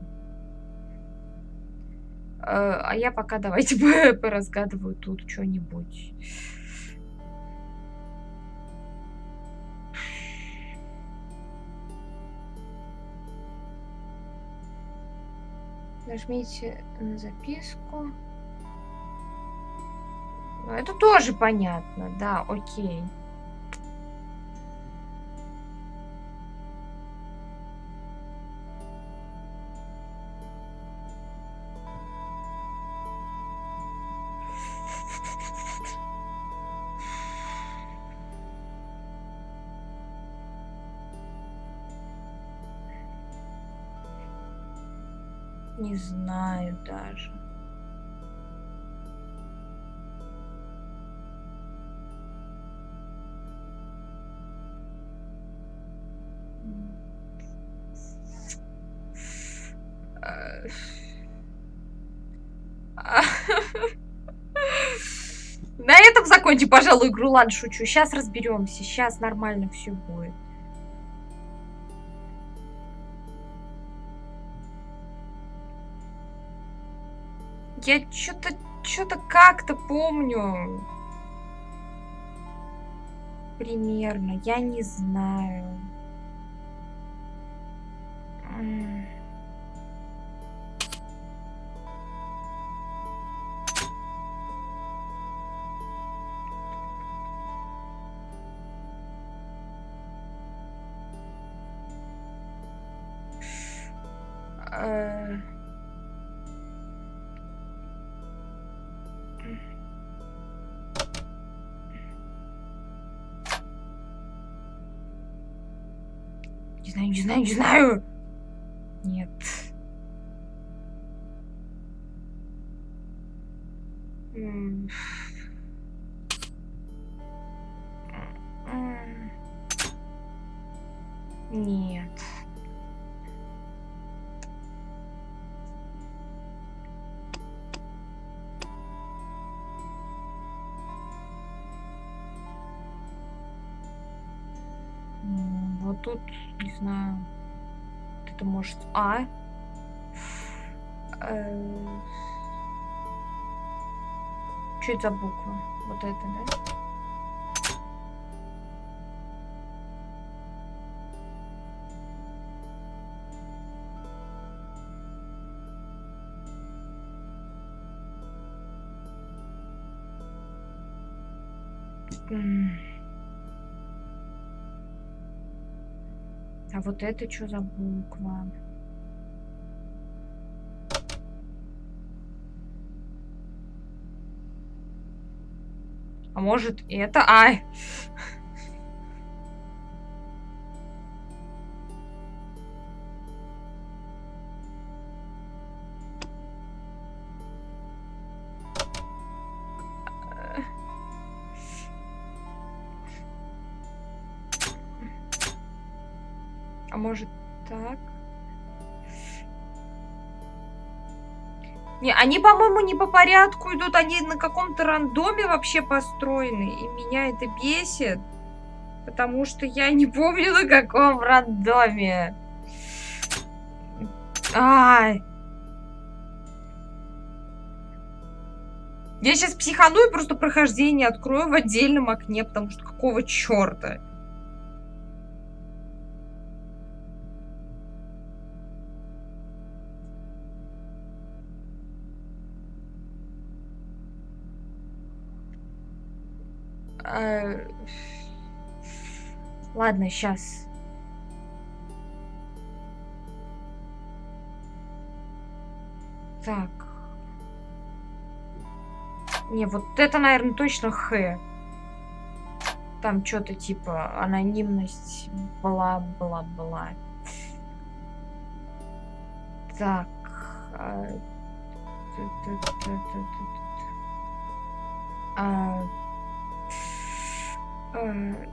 А я пока давайте поразгадываю тут что-нибудь. Нажмите на записку. Ну, это тоже понятно, да, окей. Не знаю даже. На этом закончим, пожалуй, игру. Ладно, шучу. Сейчас разберемся. Сейчас нормально все будет. Я что-то как-то помню. Примерно. Я не знаю. Не знаю. Нет. Нет. Вот тут, не знаю, это может что это за буква? Вот это, да? А вот это что за буква? А может, это... Ай! А может, так? Не, они, по-моему, не по порядку идут, они на каком-то рандоме вообще построены, и меня это бесит, потому что я не помню, на каком рандоме. Ай. Я сейчас психану и просто прохождение открою в отдельном окне, потому что какого черта? Ладно, сейчас. Так. Не, вот это, наверное, точно Х. Там что-то типа анонимность, бла-бла-бла. Так.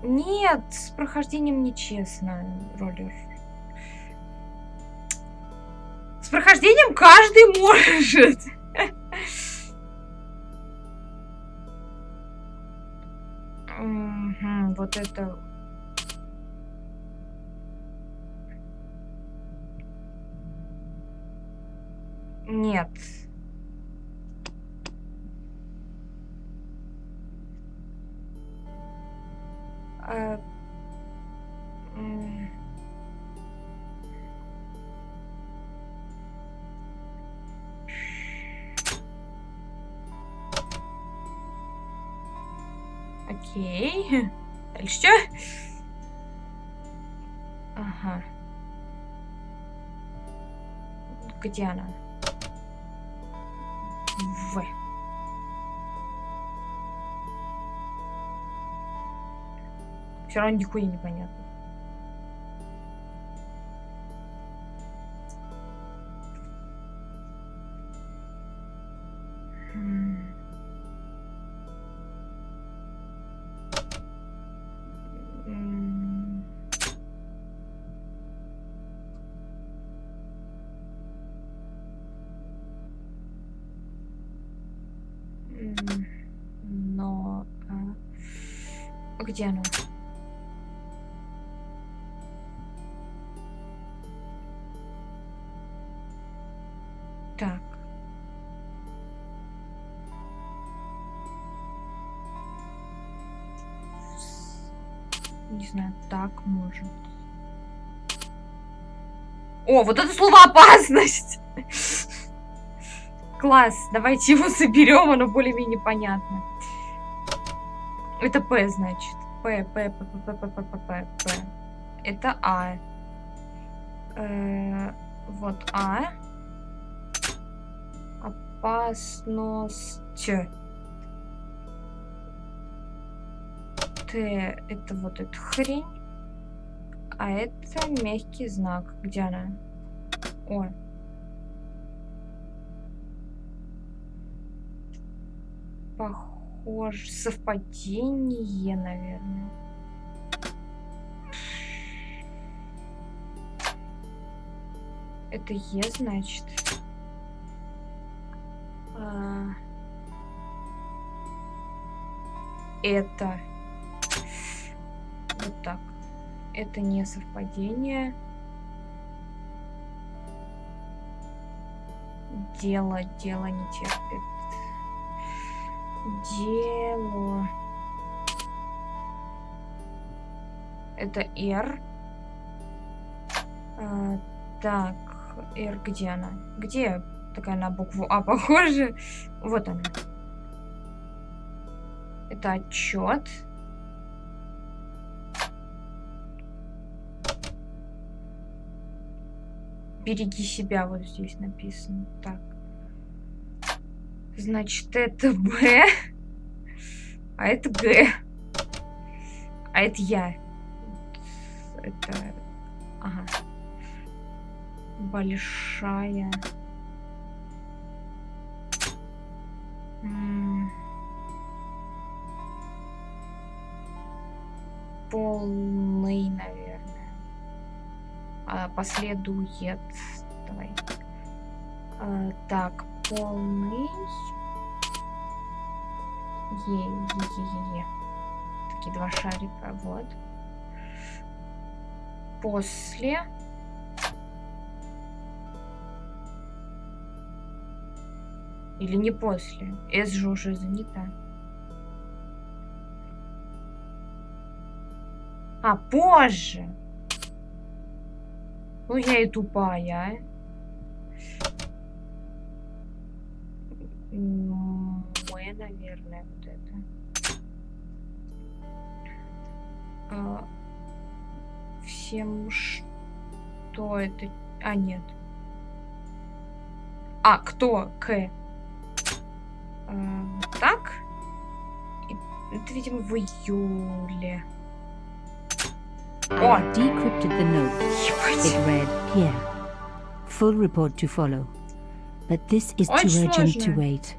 Нет, с прохождением нечестно, роллер. С прохождением каждый может. Вот это... Нет. Окей. Дальше что? Ага. Где она? В. Все равно нихуя непонятно. Но... Где она? Так. Не знаю, так может. О, вот это слово опасность! Класс, давайте его соберем, оно более-менее понятно. Это П, значит. П. Это А. Вот А. Опасность. Т. Это вот эта хрень. А это мягкий знак. Где она? О. Похоже. Совпадение, наверное. Это Е, значит. Это. Вот так. Это не совпадение. Дело не терпит. Дело. Это R. Так, R где она? Где такая на букву А похожа? Вот она. Это отчет. Береги себя, вот здесь написано. Так. Значит, это Б. А это Г. А это я. Это... Ага. Большая. Полный, наверное. Последует. Давай. Так, полный. Е. Такие два шарика, вот. После. Или не после? С же уже занята. А, позже. Ну, я и тупая, а. Мы, наверное, вот это. Всем что это? А, нет. А, кто? К. Так? Это, видимо, в июле. О! Decrypted the note. It read, Pierre, full report to follow. But this is too urgent to wait.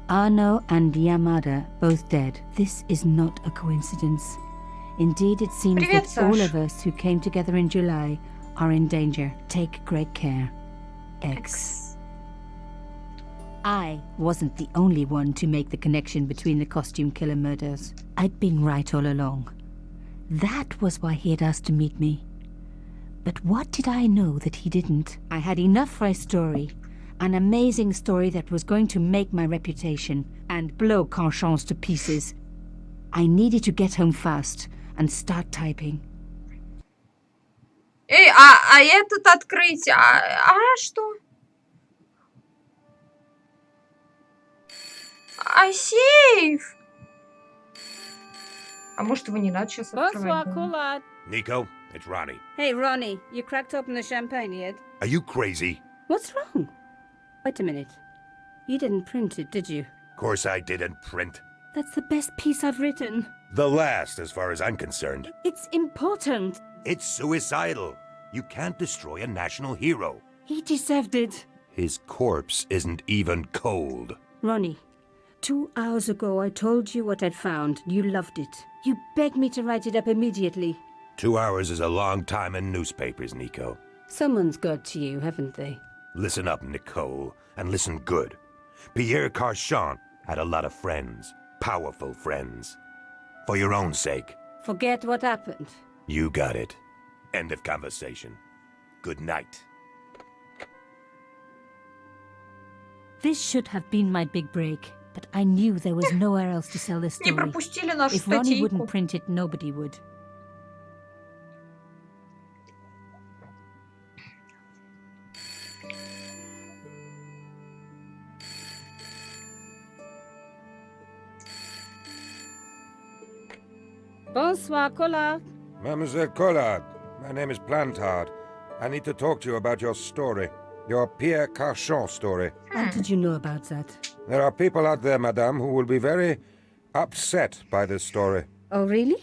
Arno and Yamada both dead. This is not a coincidence. Indeed, it seems that all of us who came together in July are in danger. Take great care. X. I wasn't the only one to make the connection between the costume killer murders. I'd been right all along. That was why he had asked to meet me. But what did I know that he didn't? I had enough for a story. An amazing story that was going to make my reputation and blow Carchance to pieces. I needed to get home fast and start typing. Эй, а этот открыть? А что? А сейф? А может, его не надо сейчас открывать? Nico, it's Ronnie. Hey, Ronnie, you cracked open the champagne yet? Are you crazy? What's wrong? Wait a minute. You didn't print it, did you? Of course I didn't print. That's the best piece I've written. The last, as far as I'm concerned. It's important. It's suicidal. You can't destroy a national hero. He deserved it. His corpse isn't even cold. Ronnie, 2 hours ago I told you what I'd found. You loved it. You begged me to write it up immediately. 2 hours is a long time in newspapers, Nico. Someone's got to you, haven't they? Listen up, Nicole, and listen good. Pierre Carchant had a lot of friends. Powerful friends. For your own sake. Forget what happened. You got it. End of conversation. Good night. This should have been my big break, but I knew there was nowhere else to sell this Не story. пропустили нашу If Ronnie статейку. wouldn't print it, nobody would. Bonsoir, Collard. Mademoiselle Collard, my name is Plantard. I need to talk to you about your story. Your Pierre Carchant story. How did you know about that? There are people out there, madame, who will be very upset by this story. Oh, really?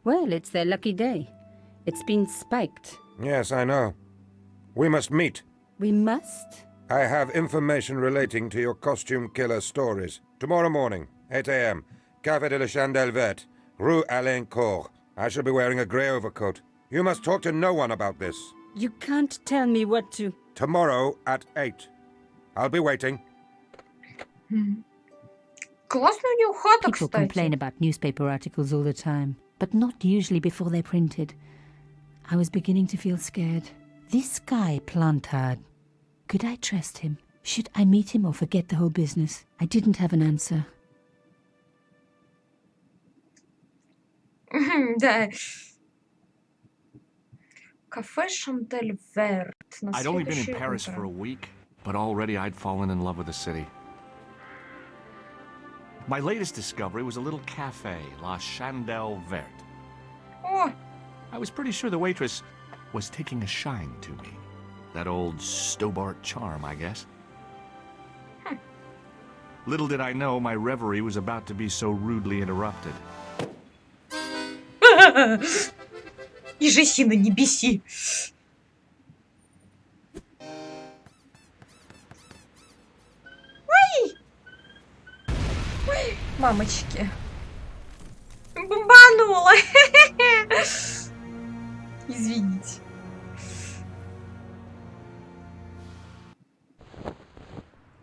Well, it's their lucky day. It's been spiked. Yes, I know. We must meet. We must? I have information relating to your costume killer stories. Tomorrow morning, 8 a.m., Café de la Chandelle Verte, Rue Alain Court. I shall be wearing a grey overcoat. You must talk to no one about this. You can't tell me what to... Tomorrow at 8. I'll be waiting. Классная у него хата, People кстати. complain about newspaper articles all the time, but not usually before they're printed. I was beginning to feel scared. This guy, Plantard, could I trust him? Should I meet him or forget the whole business? I didn't have an answer. Да. Кафе Шандель Верт. I'd only been in Paris for a week, but already I'd fallen in love with the city. My latest discovery was a little cafe, La Chandelle Verte. О, I was pretty sure the waitress was taking a shine to me. That old Stobart charm, I guess. Little did I know my reverie was about to be so rudely interrupted. Иже сильно не беси. Ой! Ой, мамочки. Бомбанула. Извините.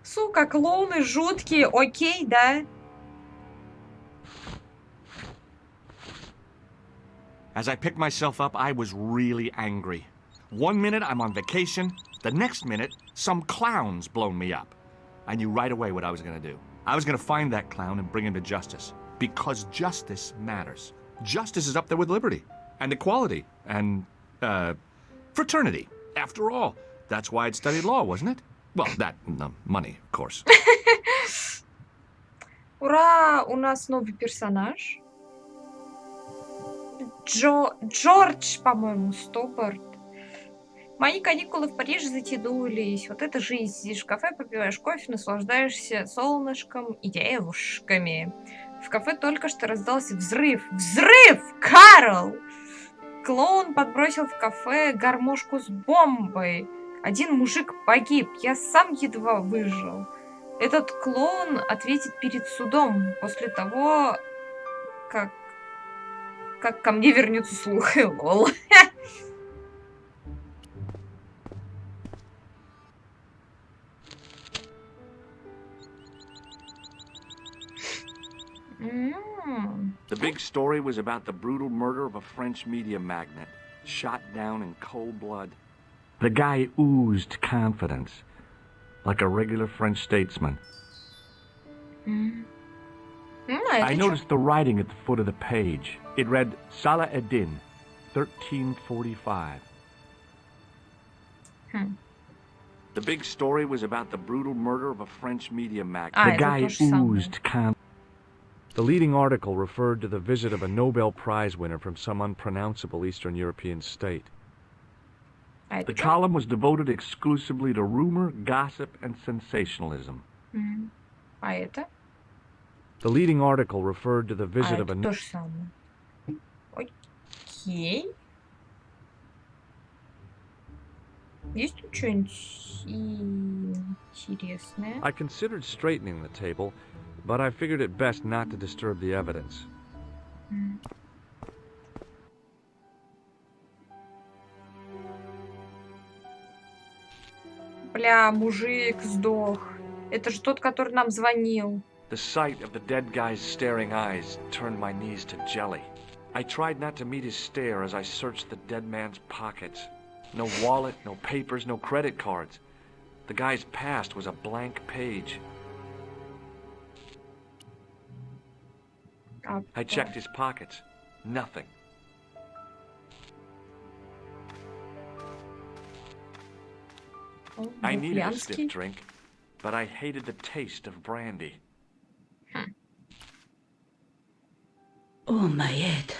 Сука, клоуны жуткие, окей, да? As I picked myself up, I was really angry. 1 minute I'm on vacation, the next minute some clown's blown me up. I knew right away what I was gonna do. I was gonna find that clown and bring him to justice. Because justice matters. Justice is up there with liberty. And equality. And, fraternity. After all, that's why I'd studied law, wasn't it? Well, that and the money, of course. Ура! У нас новый персонаж. Джордж, по-моему, Стоппард. Мои каникулы в Париже затянулись. Вот это жизнь. Сидишь в кафе, попиваешь кофе, наслаждаешься солнышком и девушками. В кафе только что раздался взрыв. Взрыв! Карл! Клоун подбросил в кафе гармошку с бомбой. Один мужик погиб. Я сам едва выжил. Этот клоун ответит перед судом после того, как ко мне вернется слух. Лол. The big story was about the brutal murder of a French media magnate, shot down in cold blood. The guy oozed confidence, like a regular French statesman. I noticed the writing at the foot of the page. It read, Salah Eddin, 1345. The big story was about the brutal murder of a French media magnate. The guy oozed confidence. The leading article referred to the visit of a Nobel Prize winner from some unpronounceable Eastern European state. The column was devoted exclusively to rumor, gossip, and sensationalism. А это? The leading article referred to the visit of a... То же самое. Окей. Есть тут что-нибудь интересное? I considered straightening the table, but I figured it best not to disturb the evidence. Бля, мужик сдох. Это же тот, который нам звонил. The sight of the dead guy's staring eyes turned my knees to jelly. I tried not to meet his stare as I searched the dead man's pockets. No wallet, no papers, no credit cards. The guy's past was a blank page. I checked his pockets. Nothing. I needed a stiff drink, but I hated the taste of brandy. Oh, my head.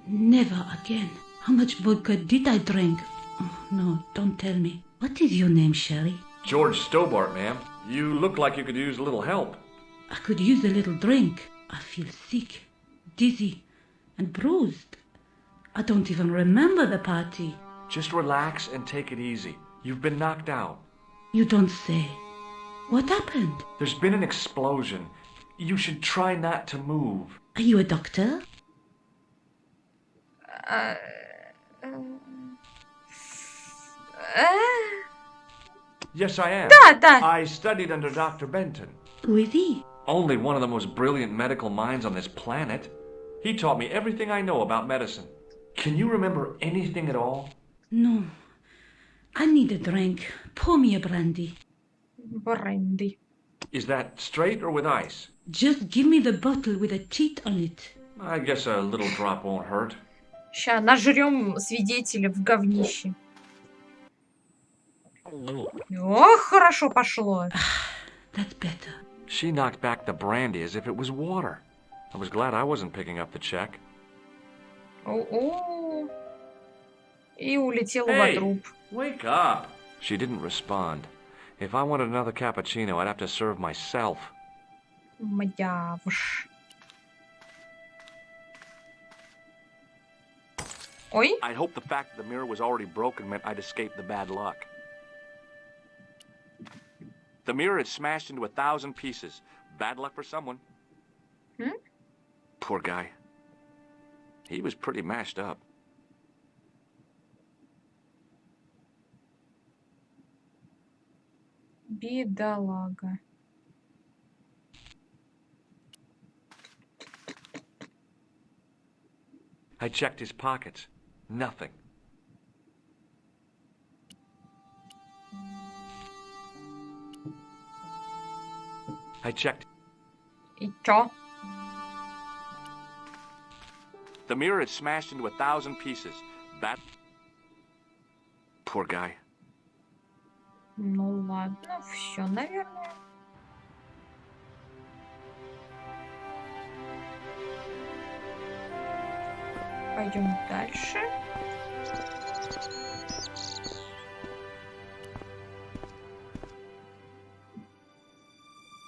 Never again. How much vodka did I drink? Oh, no, don't tell me. What is your name, Sherry? George Stobart, ma'am. You look like you could use a little help. I could use a little drink. I feel sick, dizzy, and bruised. I don't even remember the party. Just relax and take it easy. You've been knocked out. You don't say. What happened? There's been an explosion. You should try not to move. Are you a doctor? Yes, I am. Да. I studied under Dr. Benton. Who is he? Only one of the most brilliant medical minds on this planet. He taught me everything I know about medicine. Can you remember anything at all? No. I need a drink. Pour me a brandy. Бренди. Is that straight or with ice? Just give me the bottle with a cheat on it. I guess a little drop won't hurt. Ща нажрем свидетеля в говнище. О, хорошо пошло. That's better. She knocked back the brandy as if it was water. I was glad I wasn't picking up the check. О-о. И улетела во труп. Wake up! She didn't respond. If I wanted another cappuccino, I'd have to serve myself. Мадявш. Ой. I hope the fact that the mirror was already broken meant I'd escaped the bad luck. The mirror had smashed into 1,000 pieces. Bad luck for someone. Poor guy. He was pretty mashed up. Бедолага. I checked his pockets. Nothing. I checked. И чё? The mirror had smashed into 1,000 pieces. Bad. Poor guy. Ну ладно, все, наверное. Пойдем дальше.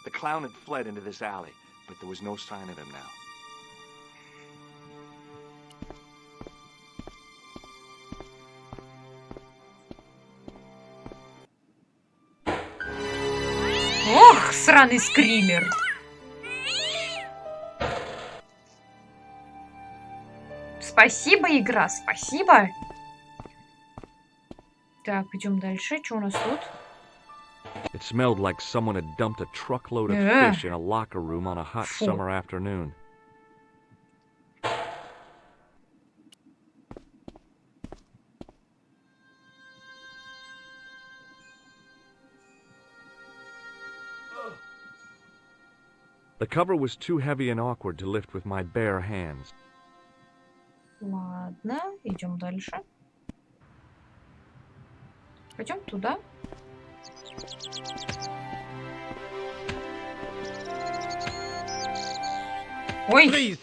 The clown had fled into this alley, but there was no sign of him now. Ох, сраный скример. Спасибо, игра, спасибо. Так, идем дальше. Что у нас тут? It smelled like someone had dumped a truckload of Yeah. fish in a locker room on a hot Фу. summer afternoon. The cover was too heavy and awkward to lift with my bare hands. Ладно, идем дальше. Пойдем туда. Ой, Please,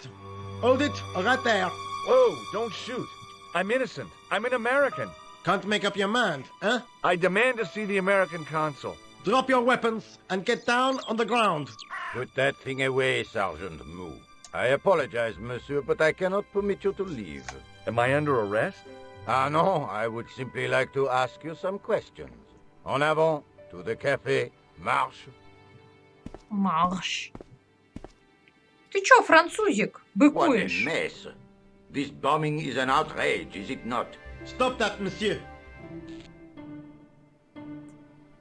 hold it right there. Whoa, don't shoot. I'm innocent. I'm an American. Can't make up your mind, huh? I demand to see the American consul. Drop your weapons and get down on the ground. Put that thing away, Sergeant Moo. I apologize, monsieur, but I cannot permit you to leave. Am I under arrest? Ah, no, I would simply like to ask you some questions. En avant, to the café, marche. марш. Ты чё, французик, What a быкуешь? mess. This bombing is an outrage, is it not? Stop that, monsieur.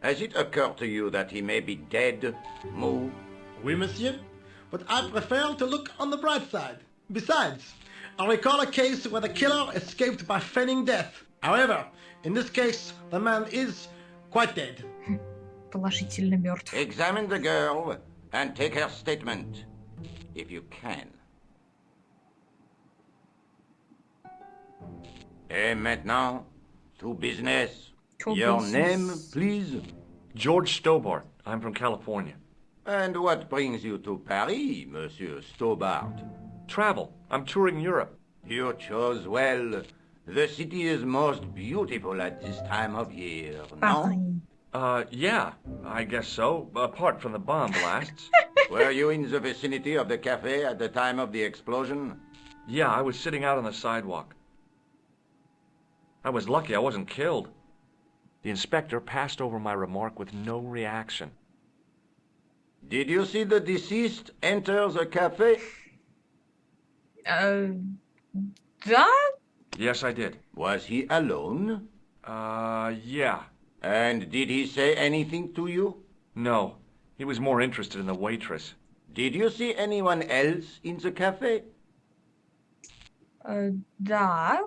Has it occurred to you that he may be dead, Moo? Oui, monsieur. But I prefer to look on the bright side. Besides, I recall a case where the killer escaped by feigning death. However, in this case, the man is quite dead. Положительно мертв. Examine the girl and take her statement, if you can. Et maintenant, to business. To Your business. name, please? George Stobart. I'm from California. And what brings you to Paris, Monsieur Stobart? Travel. I'm touring Europe. You chose well. The city is most beautiful at this time of year, no? Парень. Yeah, I guess so. Apart from the bomb blasts. Were you in the vicinity of the cafe at the time of the explosion? Yeah, I was sitting out on the sidewalk. I was lucky I wasn't killed. The inspector passed over my remark with no reaction. Did you see the deceased enter the cafe? Да? Yes, I did. Was he alone? Yeah. And did he say anything to you? No. He was more interested in the waitress. Did you see anyone else in the cafe? Да,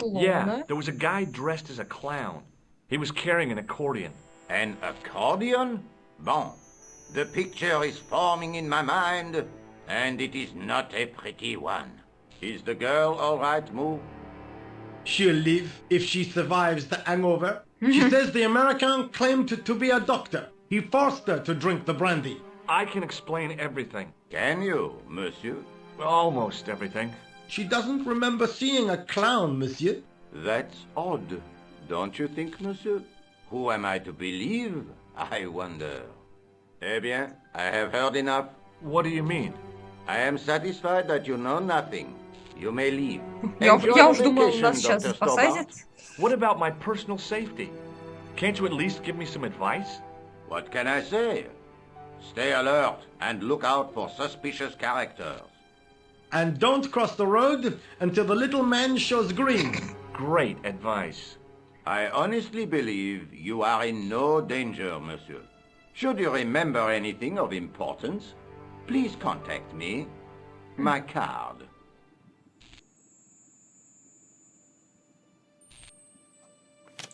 Yeah, клоуна. there was a guy dressed as a clown. He was carrying an accordion. An accordion? Bon. The picture is forming in my mind, and it is not a pretty one. Is the girl all right, Moo? She'll live if she survives the hangover. She says the American claimed to be a doctor. He forced her to drink the brandy. I can explain everything. Can you, monsieur? Almost everything. She doesn't remember seeing a clown, monsieur. That's odd, don't you think, monsieur? Who am I to believe, I wonder? Eh bien, I have heard enough. What do you mean? I am satisfied that you know nothing. You may leave. Я Enjoy уж the думала, vacation, нас сейчас Dr. посадят. What about my personal safety? Can't you at least give me some advice? What can I say? Stay alert and look out for suspicious characters. And don't cross the road until the little man shows green. Great advice. I honestly believe you are in no danger, monsieur. Should you remember anything of importance, please contact me. My card.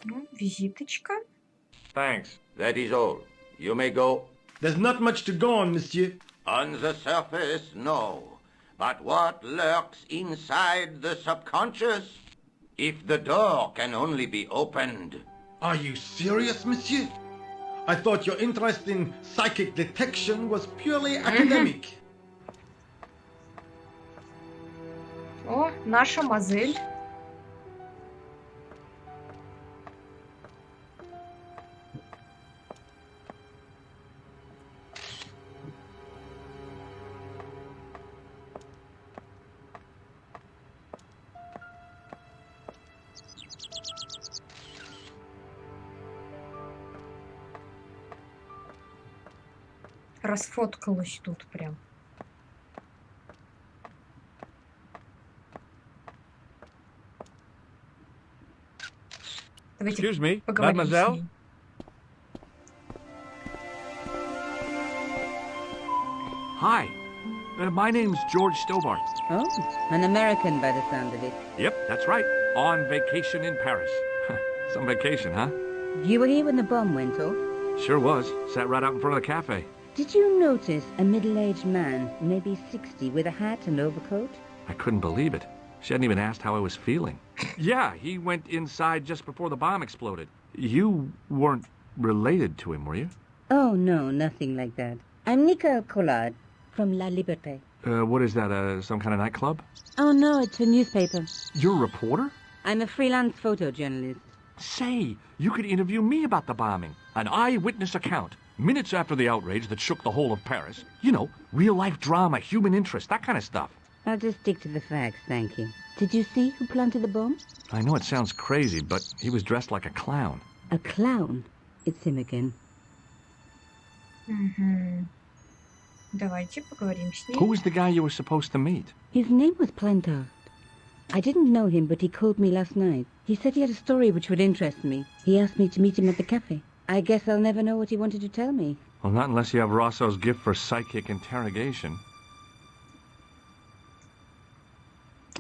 Ну, визиточка. Thanks. That is all. You may go. There's not much to go on, monsieur. On the surface, no. But what lurks inside the subconscious? If the door can only be opened. Are you serious, monsieur? I thought your interest in psychic detection was purely academic. О, наша мозель. Расфоткалась тут прям. Давайте Excuse me, поговорим mademoiselle? с ней. Hi. My name's George Stobart. Oh, an American by the sound of it. Yep, that's right. On vacation in Paris. Some vacation, huh? You were here when the bomb went off? Sure was. Sat right out in front of the cafe. Did you notice a middle-aged man, maybe 60, with a hat and overcoat? I couldn't believe it. She hadn't even asked how I was feeling. Yeah, he went inside just before the bomb exploded. You weren't related to him, were you? Oh, no, nothing like that. I'm Nicole Collard from La Liberté. What is that, some kind of nightclub? Oh, no, it's a newspaper. You're a reporter? I'm a freelance photojournalist. Say, you could interview me about the bombing. An eyewitness account. Minutes after the outrage that shook the whole of Paris. You know, real-life drama, human interest, that kind of stuff. I'll just stick to the facts, thank you. Did you see who planted the bomb? I know it sounds crazy, but he was dressed like a clown. A clown? It's him again. Угу. Давайте поговорим с ней. Who was the guy you were supposed to meet? His name was Plantard. I didn't know him, but he called me last night. He said he had a story which would interest me. He asked me to meet him at the cafe. I guess I'll never know what he wanted to tell me. Well, not unless you have Rosso's gift for psychic interrogation.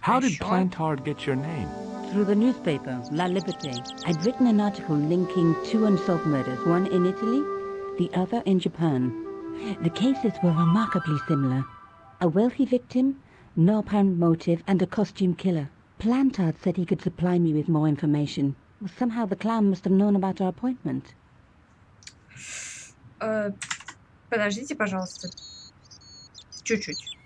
How did Sure. Plantard get your name? Through the newspaper, La Liberté. I'd written an article linking two unsolved murders, one in Italy, the other in Japan. The cases were remarkably similar. A wealthy victim, no apparent motive, and a costume killer. Plantard said he could supply me with more information. Well, somehow the clown must have known about our appointment. Подождите, пожалуйста. Чуть-чуть.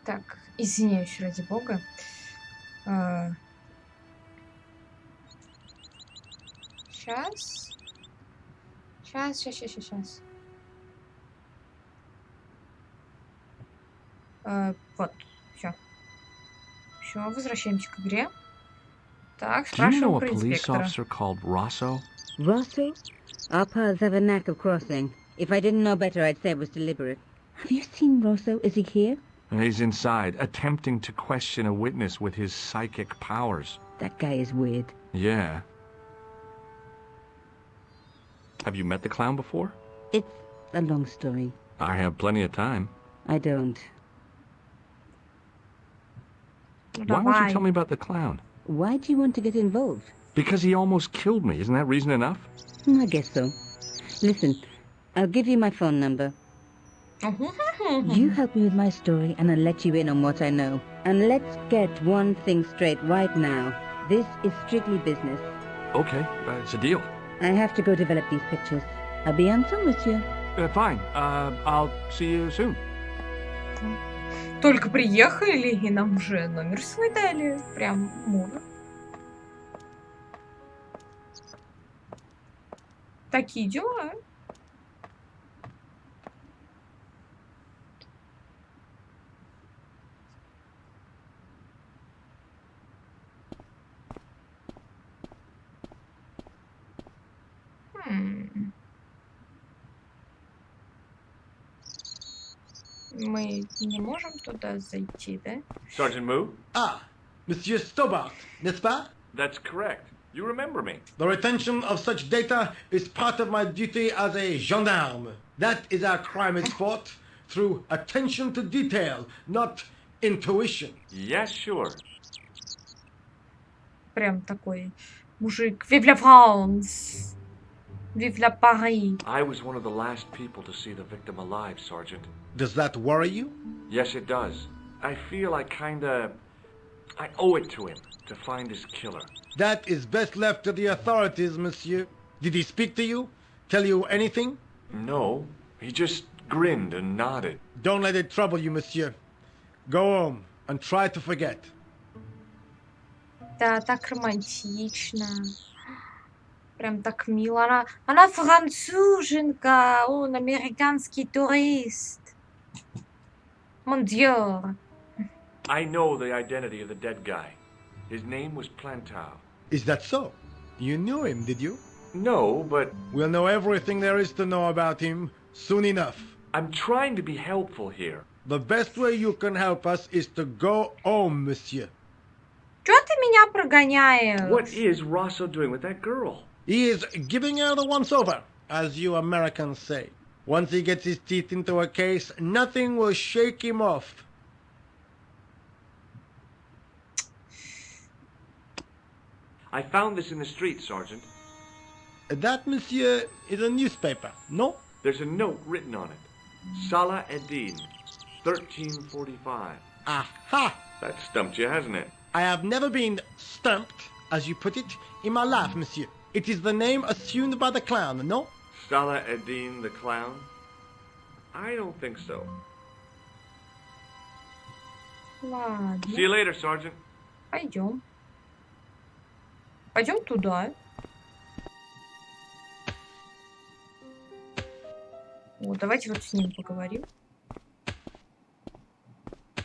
Так, извиняюсь, ради бога. Сейчас. Сейчас. Вот, все. Все, возвращаемся к игре. Так, Do you know спрашиваем a про police инспектора. officer called Rosso? Rosso? Our paths have a knack of crossing. If I didn't know better, I'd say it was deliberate. Have you seen Rosso? Is he here? He's inside, attempting to question a witness with his psychic powers. That guy is weird. Yeah. Have you met the clown before? It's a long story. I have plenty of time. I don't. Why won't you tell me about the clown? Why do you want to get involved? Because he almost killed me. Isn't that reason enough? I guess so. Listen, I'll give you my phone number. You help me with my story and I'll let you in on what I know. And let's get one thing straight right now. This is strictly business. Okay, it's a deal. I have to go develop these pictures. À bientôt, monsieur. Fine. I'll see you soon. Только приехали, и нам уже номер свой дали. Прям мур. Такие дела. Мы не можем туда зайти, да? Sergeant Moo? Ah, Monsieur Stobart, n'est-ce pas? That's correct. You remember me. The retention of such data is part of my duty as a gendarme. That is how crime is fought, through attention to detail, not intuition. Yes, sure. Прям такой мужик. Vive la France! Vive la Paris! I was one of the last people to see the victim alive, Sergeant. Does that worry you? Yes, it does. I feel I owe it to him to find his killer. That is best left to the authorities, monsieur. Did he speak to you? Tell you anything? No, he just grinned and nodded. Don't let it trouble you, monsieur. Go home and try to forget. Да, так романтично. Прям так мило. Она француженка, он американский турист. Mon Dieu. I know the identity of the dead guy. His name was Plantow. Is that so? You knew him, did you? No, but We'll know everything there is to know about him soon enough. I'm trying to be helpful here. The best way you can help us is to go home, monsieur. Чё ты меня прогоняешь? What is Rosso doing with that girl? He is giving her the once-over, as you Americans say. Once he gets his teeth into a case, nothing will shake him off. I found this in the street, Sergeant. That, monsieur, is a newspaper, no? There's a note written on it. Salah Eddin, 1345. Aha! That stumped you, hasn't it? I have never been stumped, as you put it, in my life, monsieur. It is the name assumed by the clown, no? Salah Eddin the clown? I don't think so. Ладно, See you later, Sergeant. пойдем. Пойдем туда. Вот, давайте вот с ним поговорим.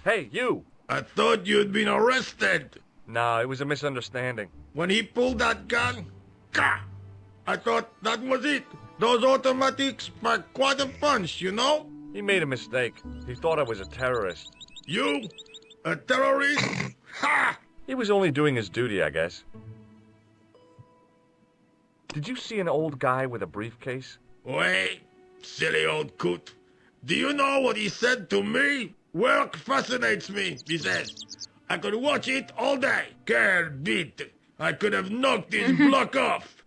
Hey, you! I thought you'd been arrested. No, it was a misunderstanding. When he pulled that gun, gah, I thought that was it. Those automatics pack quite a punch, you know? He made a mistake. He thought I was a terrorist. You? A terrorist? Ha! He was only doing his duty, I guess. Did you see an old guy with a briefcase? Wait, silly old coot. Do you know what he said to me? Work fascinates me, he says. I could watch it all day. Quel bit. I could have knocked his block off.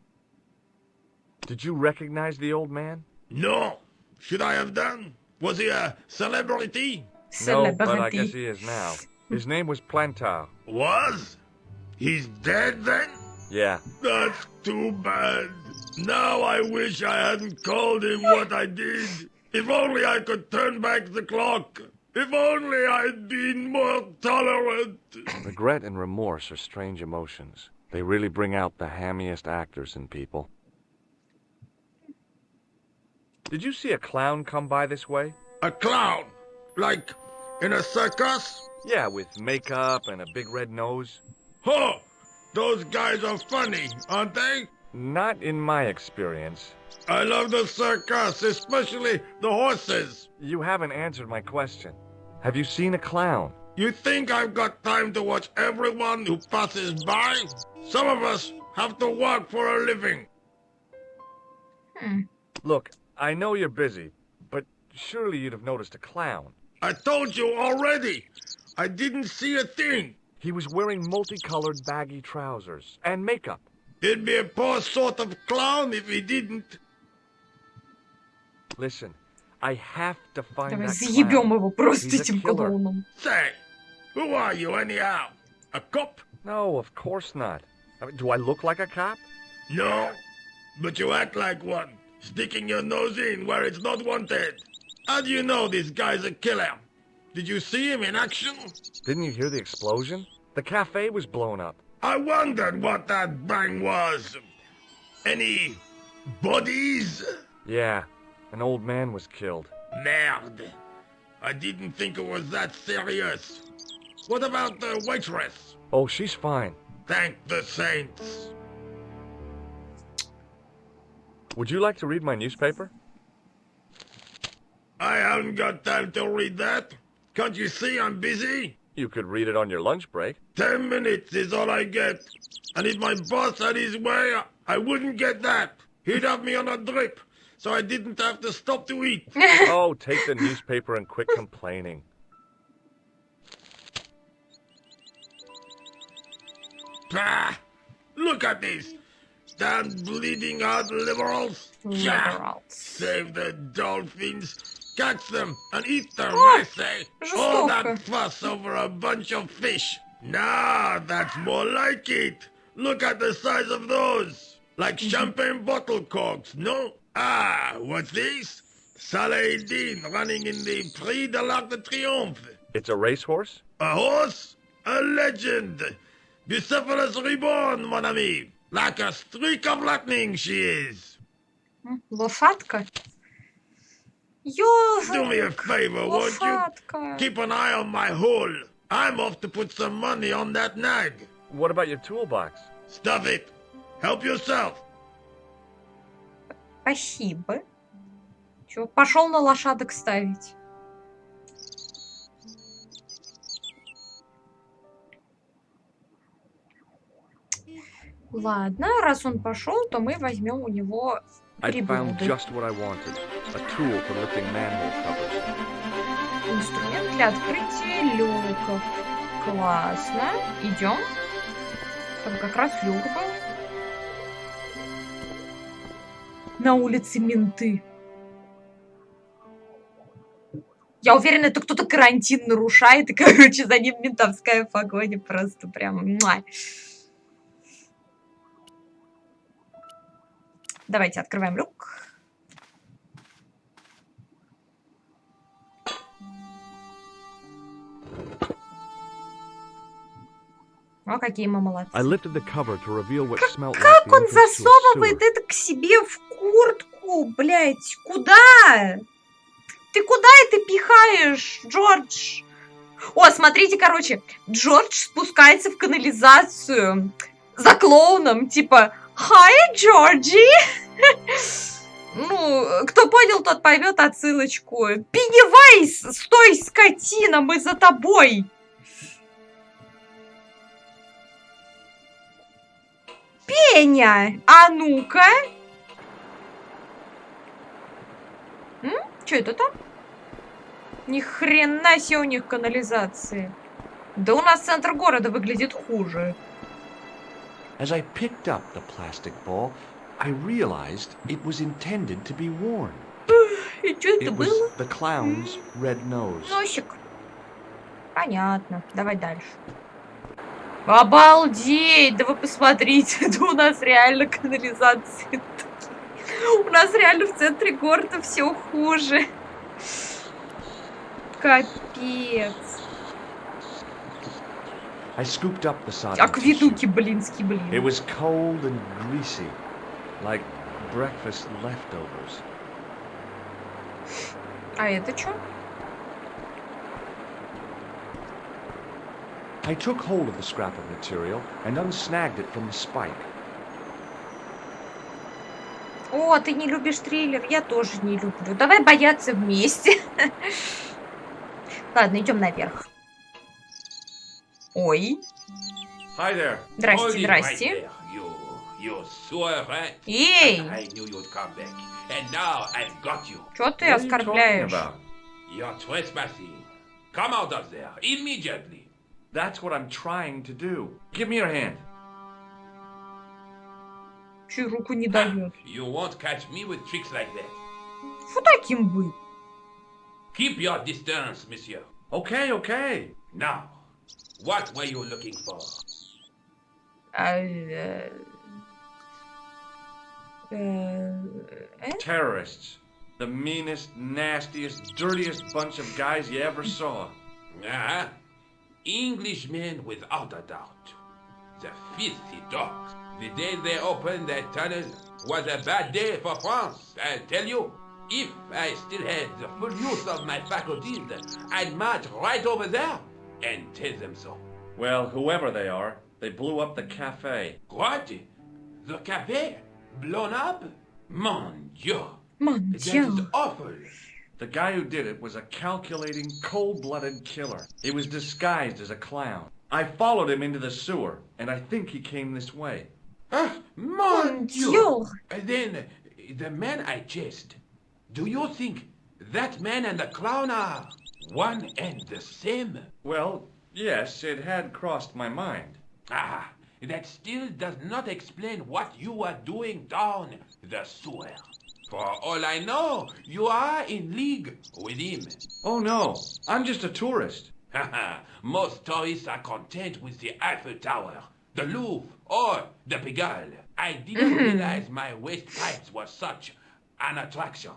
Did you recognize the old man? No. Should I have done? Was he a celebrity? No, but I guess he is now. His name was Plantow. Was? He's dead then? Yeah. That's too bad. Now I wish I hadn't called him what I did. If only I could turn back the clock. If only I'd been more tolerant. Regret and remorse are strange emotions. They really bring out the hammiest actors in people. Did you see a clown come by this way? A clown? Like in a circus? Yeah, with makeup and a big red nose. Huh! Those guys are funny, aren't they? Not in my experience. I love the circus, especially the horses. You haven't answered my question. Have you seen a clown? You think I've got time to watch everyone who passes by? Some of us have to work for a living. Look, I know you're busy, but surely you'd have noticed a clown. I told you already. I didn't see a thing. He was wearing multicolored baggy trousers and makeup. He'd be a poor sort of clown if he didn't. Listen, I have to find Давай that заебем clown. его просто He's a этим killer. клоуном. Say, who are you anyhow? A cop? No, of course not. I mean, do I look like a cop? No, but you act like one, sticking your nose in where it's not wanted. How do you know this guy's a killer? Did you see him in action? Didn't you hear the explosion? The cafe was blown up. I wondered what that bang was. Any bodies? Yeah, an old man was killed. Merde. I didn't think it was that serious. What about the waitress? Oh, she's fine. Thank the saints. Would you like to read my newspaper? I haven't got time to read that. Can't you see I'm busy? You could read it on your lunch break. 10 minutes is all I get. And if my boss had his way, I wouldn't get that. He'd have me on a drip, so I didn't have to stop to eat. Oh, take the newspaper and quit complaining. Pah! Look at this. Damn bleeding heart liberals. Liberals. Save the dolphins. Catch them and eat them, I say. All that жестоко. fuss over a bunch of fish. Nah, that's more like it. Look at the size of those. Like champagne bottle corks, no? Ah, what's this? Saladin running in the Prix de l'Arc de Triomphe. It's a racehorse? A horse? A legend. Bucephalus reborn, mon ami. Like a streak of lightning she is. Лошадка. Do me a Ёжик. favor, won't you? Лошадка. Keep an eye on my hole. I'm off to put some money on that nag. What about your toolbox? Stuff it. Help yourself. Спасибо. Чё, пошел на лошадок ставить. Ладно, раз он пошел, то мы возьмем у него I found приблуды. just what I wanted. A tool for lifting manhole covers. Инструмент для открытия люков. Классно. Идем. Там как раз люк был. На улице менты. Я уверена, это кто-то карантин нарушает, и, короче, за ним ментовская погоня просто прям. Муа. Давайте открываем люк. О, какие мы молодцы. I lifted the cover to reveal what smelled like Как the он entrance to a засовывает sewer. это к себе в куртку, блядь? Куда? Ты куда это пихаешь, Джордж? О, смотрите, короче, Джордж спускается в канализацию за клоуном, типа «Hi, Джорджи!» Ну, кто понял, тот поймет отсылочку. Пеннивайз, стой, скотина, мы за тобой! Пеня, а ну-ка. Что это там? Ни хрена себе у них канализации. Да у нас центр города выглядит хуже. As I picked up the plastic ball, I realized it was intended to be worn. И что это It было? was the clown's red nose. Носик. Понятно. Давай дальше. Обалдеть! Да вы посмотрите, да у нас реально канализации. У нас реально в центре города все хуже. Капец. I scooped up the sawdust. Акведуки, блинский, блин. It was cold and greasy, like breakfast leftovers. А это что? I took hold of the scrap of material and unsnagged it from the spike. О, ты не любишь триллер? Я тоже не люблю. Давай бояться вместе. Ладно, идем наверх. Ой. Hi there. Здрасте, здрасте. You sewer rat. Эй! I knew you'd come back. And now I've got you. Чё ты оскорбляешь? You're trespassing. Come out of there immediately. That's what I'm trying to do. Give me your hand. Чё руку не дает? You won't catch me with tricks like that. Фу таким быть. Keep your distance, monsieur. Okay, okay. Now, what were you looking for? Terrorists. The meanest, nastiest, dirtiest bunch of guys you ever saw. Englishmen without a doubt. The filthy dogs. The day they opened that tunnel was a bad day for France, I tell you. If I still had the full use of my faculties, I'd march right over there and tell them so. Well, whoever they are, they blew up the cafe. What? The cafe? Blown up? Mon Dieu. Mon That Dieu. is awful. The guy who did it was a calculating, cold-blooded killer. He was disguised as a clown. I followed him into the sewer, and I think he came this way. Mon Dieu. Dieu. Then, the man I chased, do you think that man and the clown are one and the same? Well, yes, it had crossed my mind. That still does not explain what you are doing down the sewer. For all I know, you are in league with him. Oh no, I'm just a tourist. Most tourists are content with the Eiffel Tower, the Louvre, or the Pigalle. I didn't realize my waste pipes were such an attraction.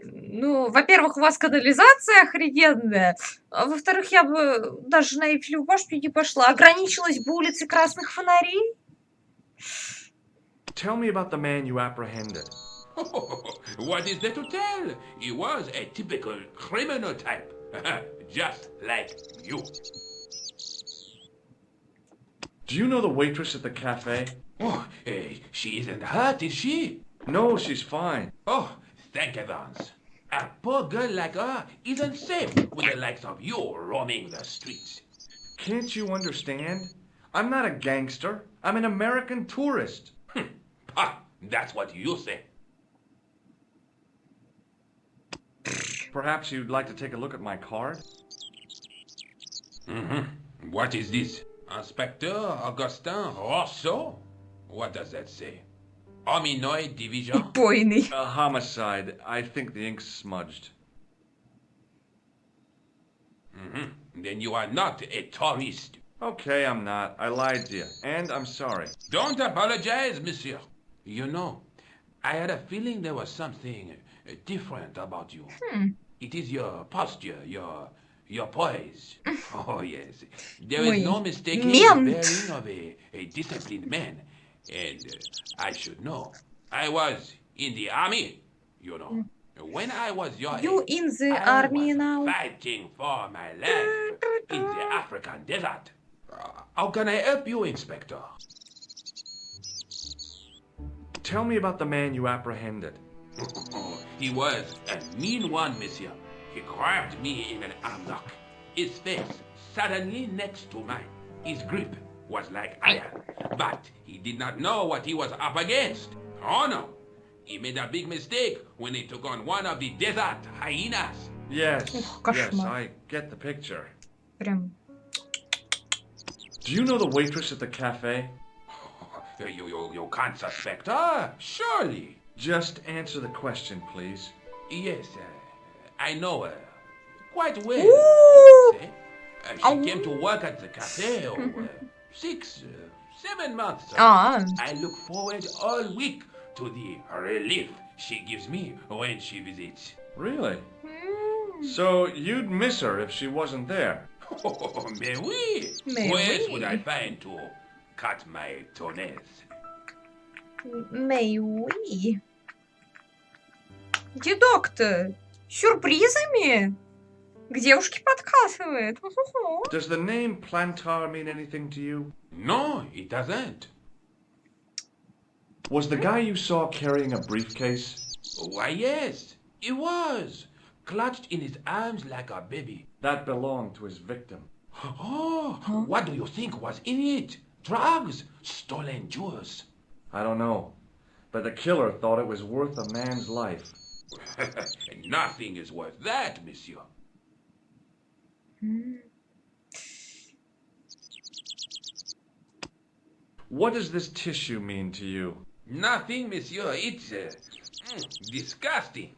Ну, во-первых, у вас канализация охрененная. А во-вторых, я бы даже на Эйфелеву башню не пошла. Ограничилась бы улицей красных фонарей. Tell me about the man you apprehended. What is there to tell? He was a typical criminal type. Just like you. Do you know the waitress at the cafe? Oh, she isn't hurt, is she? No, she's fine. Oh, thank heavens. A poor girl like her isn't safe with the likes of you roaming the streets. Can't you understand? I'm not a gangster. I'm an American tourist. That's what you say. Perhaps you'd like to take a look at my card? What is this? Inspector Augustin Rousseau? What does that say? Hominoid division? Бойный. A homicide. I think the ink's smudged. Then you are not a tourist. Okay, I'm not. I lied to you. And I'm sorry. Don't apologize, monsieur. You know, I had a feeling there was something different about you. It is your posture, your poise. Oh, yes. There is no mistaking the bearing of a disciplined man. And I should know. I was in the army, you know. When I was your You age, in the I army was now? fighting for my life in the African desert. How can I help you, Inspector? Tell me about the man you apprehended. He was a mean one, monsieur. He grabbed me in an armlock. His face suddenly next to mine. His grip was like iron, but he did not know what he was up against. Oh no, he made a big mistake when he took on one of the desert hyenas. Yes, Ох, yes, кошмар. I get the picture. Прям. Do you know the waitress at the cafe? You can't suspect her, surely. Just answer the question, please. Yes, I know her quite well. Ooh. She came to work at the cafe 6, 7 months ago. А, I look forward all week to the relief she gives me when she visits. Really? So you'd miss her if she wasn't there? Oh, mais oui. Mais Where else oui. would I find to cut my toenails? Мэйуи. Дедок-то сюрпризами к девушке подкатывает. Ху-ху-ху. Does the name Plantar mean anything to you? No, it doesn't. Was the guy you saw carrying a briefcase? Why, yes, it was. Clutched in his arms like a baby. That belonged to his victim. Oh, what do you think was in it? Drugs? Stolen jewels? I don't know. But the killer thought it was worth a man's life. Nothing is worth that, monsieur. What does this tissue mean to you? Nothing, monsieur. It's disgusting.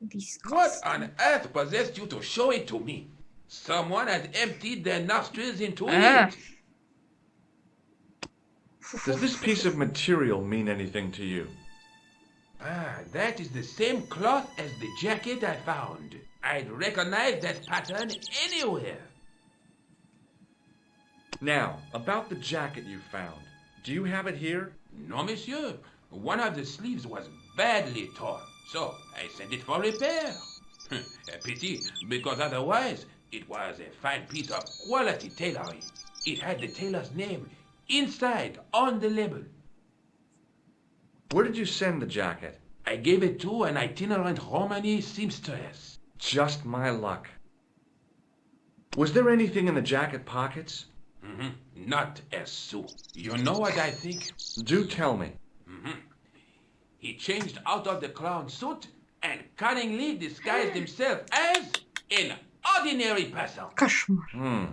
Disgusting. What on earth possessed you to show it to me? Someone had emptied their nostrils into it. Does this piece of material mean anything to you? That is the same cloth as the jacket I found. I'd recognize that pattern anywhere. Now, about the jacket you found. Do you have it here? No, monsieur. One of the sleeves was badly torn, so I sent it for repair. A pity, because otherwise it was a fine piece of quality tailoring. It had the tailor's name inside on the label. Where did you send the jacket? I gave it to an itinerant Romani seamstress. Just my luck. Was there anything in the jacket pockets? Not a sou. You know what I think? Do tell me. He changed out of the clown suit and cunningly disguised himself as an ordinary person. Кошмар.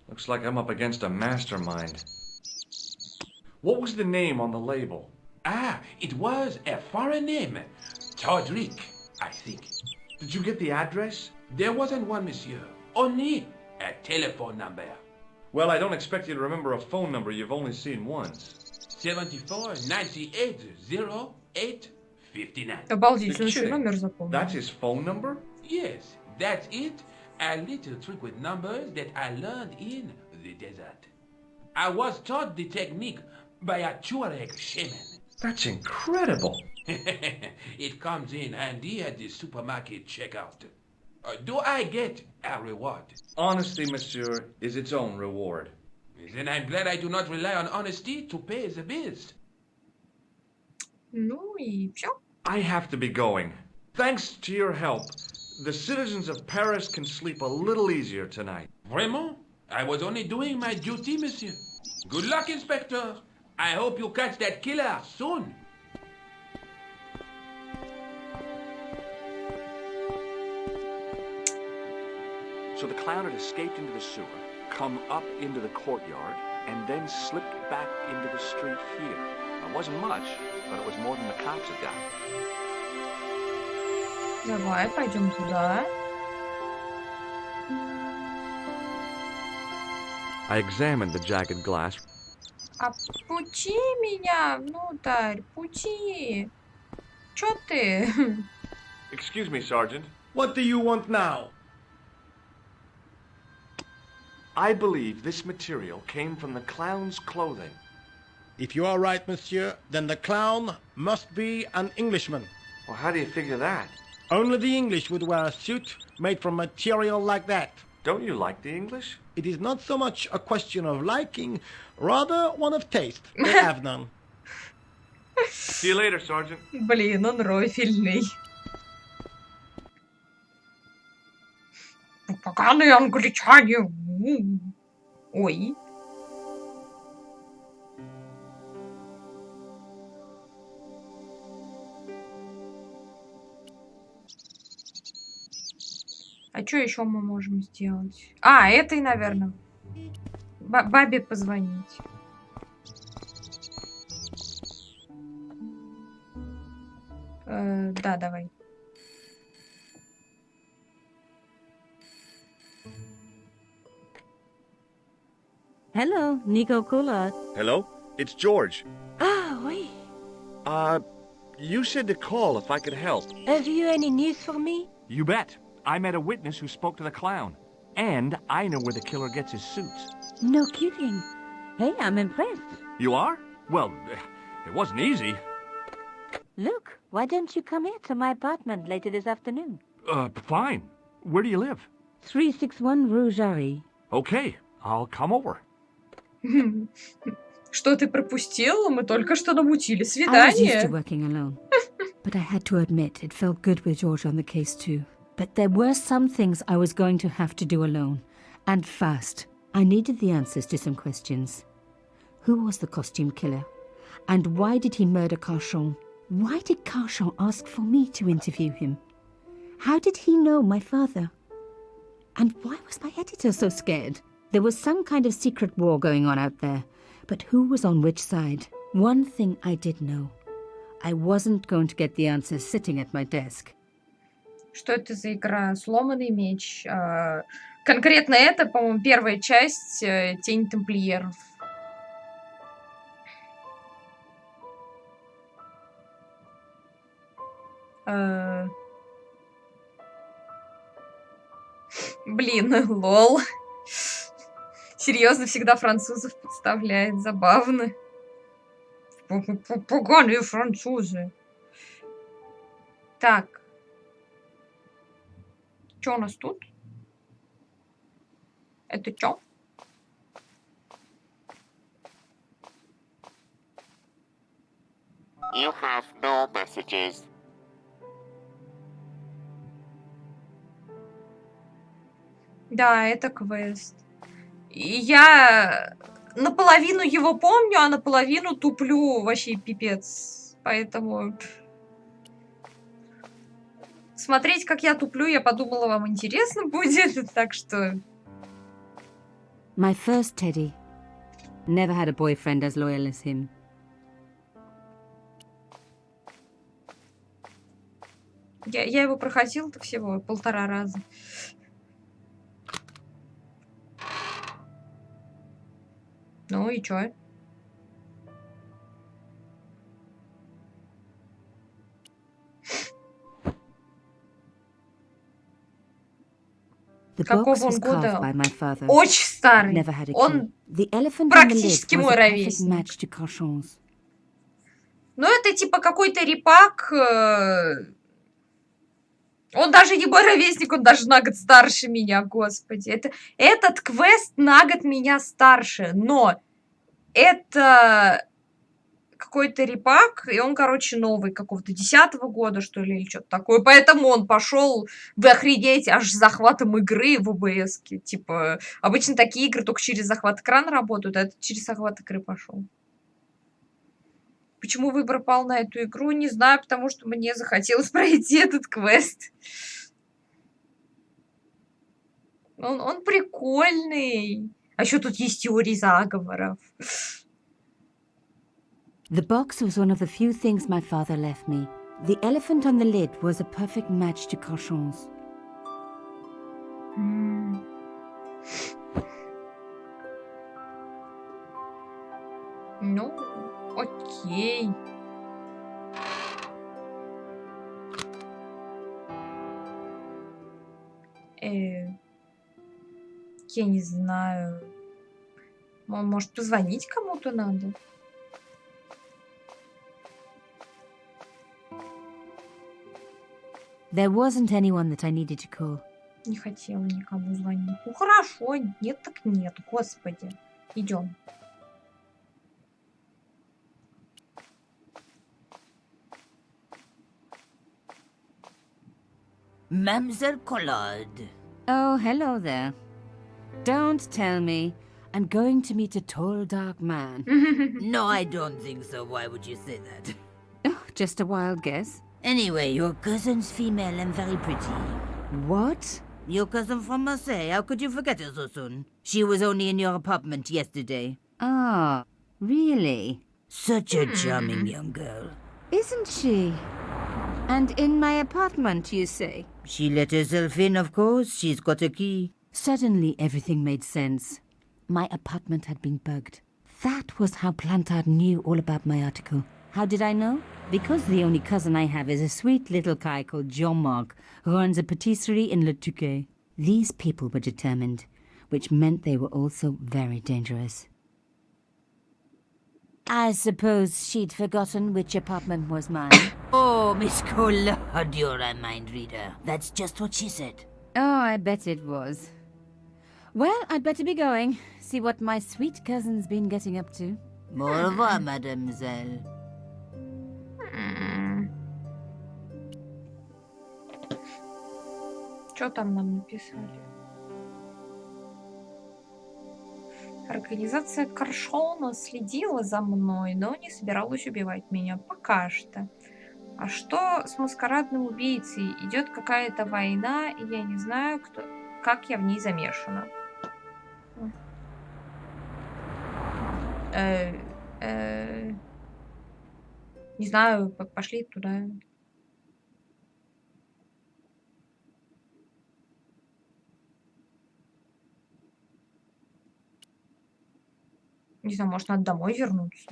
Looks like I'm up against a mastermind. What was the name on the label? It was a foreign name. Todrick, I think. Did you get the address? There wasn't one, monsieur. Only a telephone number. Well, I don't expect you to remember a phone number you've only seen once. 74 98 08 59. Обалдеть, он еще номер запомнил. That's his phone number? Yes, that's it. A little trick with numbers that I learned in the desert. I was taught the technique by a Tuareg shaman. That's incredible. It comes in handy at the supermarket checkout. Do I get a reward? Honesty, monsieur, is its own reward. Then I'm glad I do not rely on honesty to pay the bills. Ну и все. I have to be going. Thanks to your help, the citizens of Paris can sleep a little easier tonight. Vraiment? I was only doing my duty, monsieur. Good luck, Inspector. I hope you catch that killer soon. So the clown had escaped into the sewer, come up into the courtyard, and then slipped back into the street here. It wasn't much, but it was more than the cops had got. Давай, пойдем туда. I examined the jagged glass. Пути меня внутрь, пути. Чё ты? Excuse me, Sergeant. What do you want now? I believe this material came from the clown's clothing. If you are right, monsieur, then the clown must be an Englishman. Well, how do you figure that? Only the English would wear a suit made from material like that. Don't you like the English? It is not so much a question of liking, rather one of taste. They have none. See you later, Sergeant. Блин, он рофильный. Поганые англичане. Ой. А что еще мы можем сделать? Этой, наверное. Бабе позвонить. Да, давай. Hello, Nico Collard. Hello? It's George. Oui. You said to call if I could help. Have you any news for me? You bet. I met a witness who spoke to the clown. And I know where the killer gets his suits. No kidding. Hey, I'm impressed. You are? Well, it wasn't easy. Look, why don't you come here to my apartment later this afternoon? Fine. Where do you live? 361 Rue Jarry. Okay, I'll come over. Что ты пропустил? Мы только что намутили I was used свидание. to working alone. But I had to admit, it felt good with George on the case too. But there were some things I was going to have to do alone. And fast. I needed the answers to some questions. Who was the costume killer? And why did he murder Carchon? Why did Carchon ask for me to interview him? How did he know my father? And why was my editor so scared? There was some kind of secret war going on out there. But who was on which side? One thing I did know. I wasn't going to get the answers sitting at my desk. Что это за игра? Сломанный меч. Конкретно это, по-моему, первая часть Тень Темплиеров. Блин, лол. Серьезно, всегда французов подставляет. Забавно. Поганые французы. Так. Что у нас тут? Это что? You have no messages. Да, это квест. И я наполовину его помню, а наполовину туплю вообще пипец. Поэтому смотреть, как я туплю, я подумала, вам интересно будет, так что... My first Teddy. Never had a boyfriend as loyal as him. Я его проходила-то всего 1,5 раза. Ну и чё? Какого он года? Очень старый. Он практически мой ровесник. Ну, это типа какой-то репак. Он даже не мой ровесник, он даже на год старше меня, господи. Этот квест на год меня старше, но это какой-то репак, и он, короче, новый, какого-то 10-го года, что ли, или что-то такое. Поэтому он пошел, вы охренеть, аж с захватом игры в ОБС-ке. Типа, обычно такие игры только через захват экрана работают, а это через захват игры пошел. Почему выбор пал на эту игру, не знаю, потому что мне захотелось пройти этот квест. Он прикольный. А еще тут есть теории заговоров. The box was one of the few things my father left me. The elephant on the lid was a perfect match to Carchon's. Ну, окей. Я не знаю. Может, позвонить кому-то надо? There wasn't anyone that I needed to call. Не хотела никому звонить. Ну хорошо, нет так нет, господи. Идем. Mademoiselle Collard. Oh, hello there. Don't tell me I'm going to meet a tall, dark man. No, I don't think so. Why would you say that? Oh, just a wild guess. Anyway, your cousin's female and very pretty. What? Your cousin from Marseille. How could you forget her so soon? She was only in your apartment yesterday. Ah, really? Such a charming young girl. Isn't she? And in my apartment, you say? She let herself in, of course. She's got a key. Suddenly, everything made sense. My apartment had been bugged. That was how Plantard knew all about my article. How did I know? Because the only cousin I have is a sweet little guy called Jean-Marc, who runs a patisserie in Le Touquet. These people were determined, which meant they were also very dangerous. I suppose she'd forgotten which apartment was mine. Oh, Miss Collard, you're a mind reader. That's just what she said. Oh, I bet it was. Well, I'd better be going. See what my sweet cousin's been getting up to. Au revoir, mademoiselle. Что там нам написали? Организация Коршона следила за мной, но не собиралась убивать меня. Пока что. А что с маскарадным убийцей? Идет какая-то война, и я не знаю, как я в ней замешана. Не знаю, пошли туда. Не знаю, может, надо домой вернуться.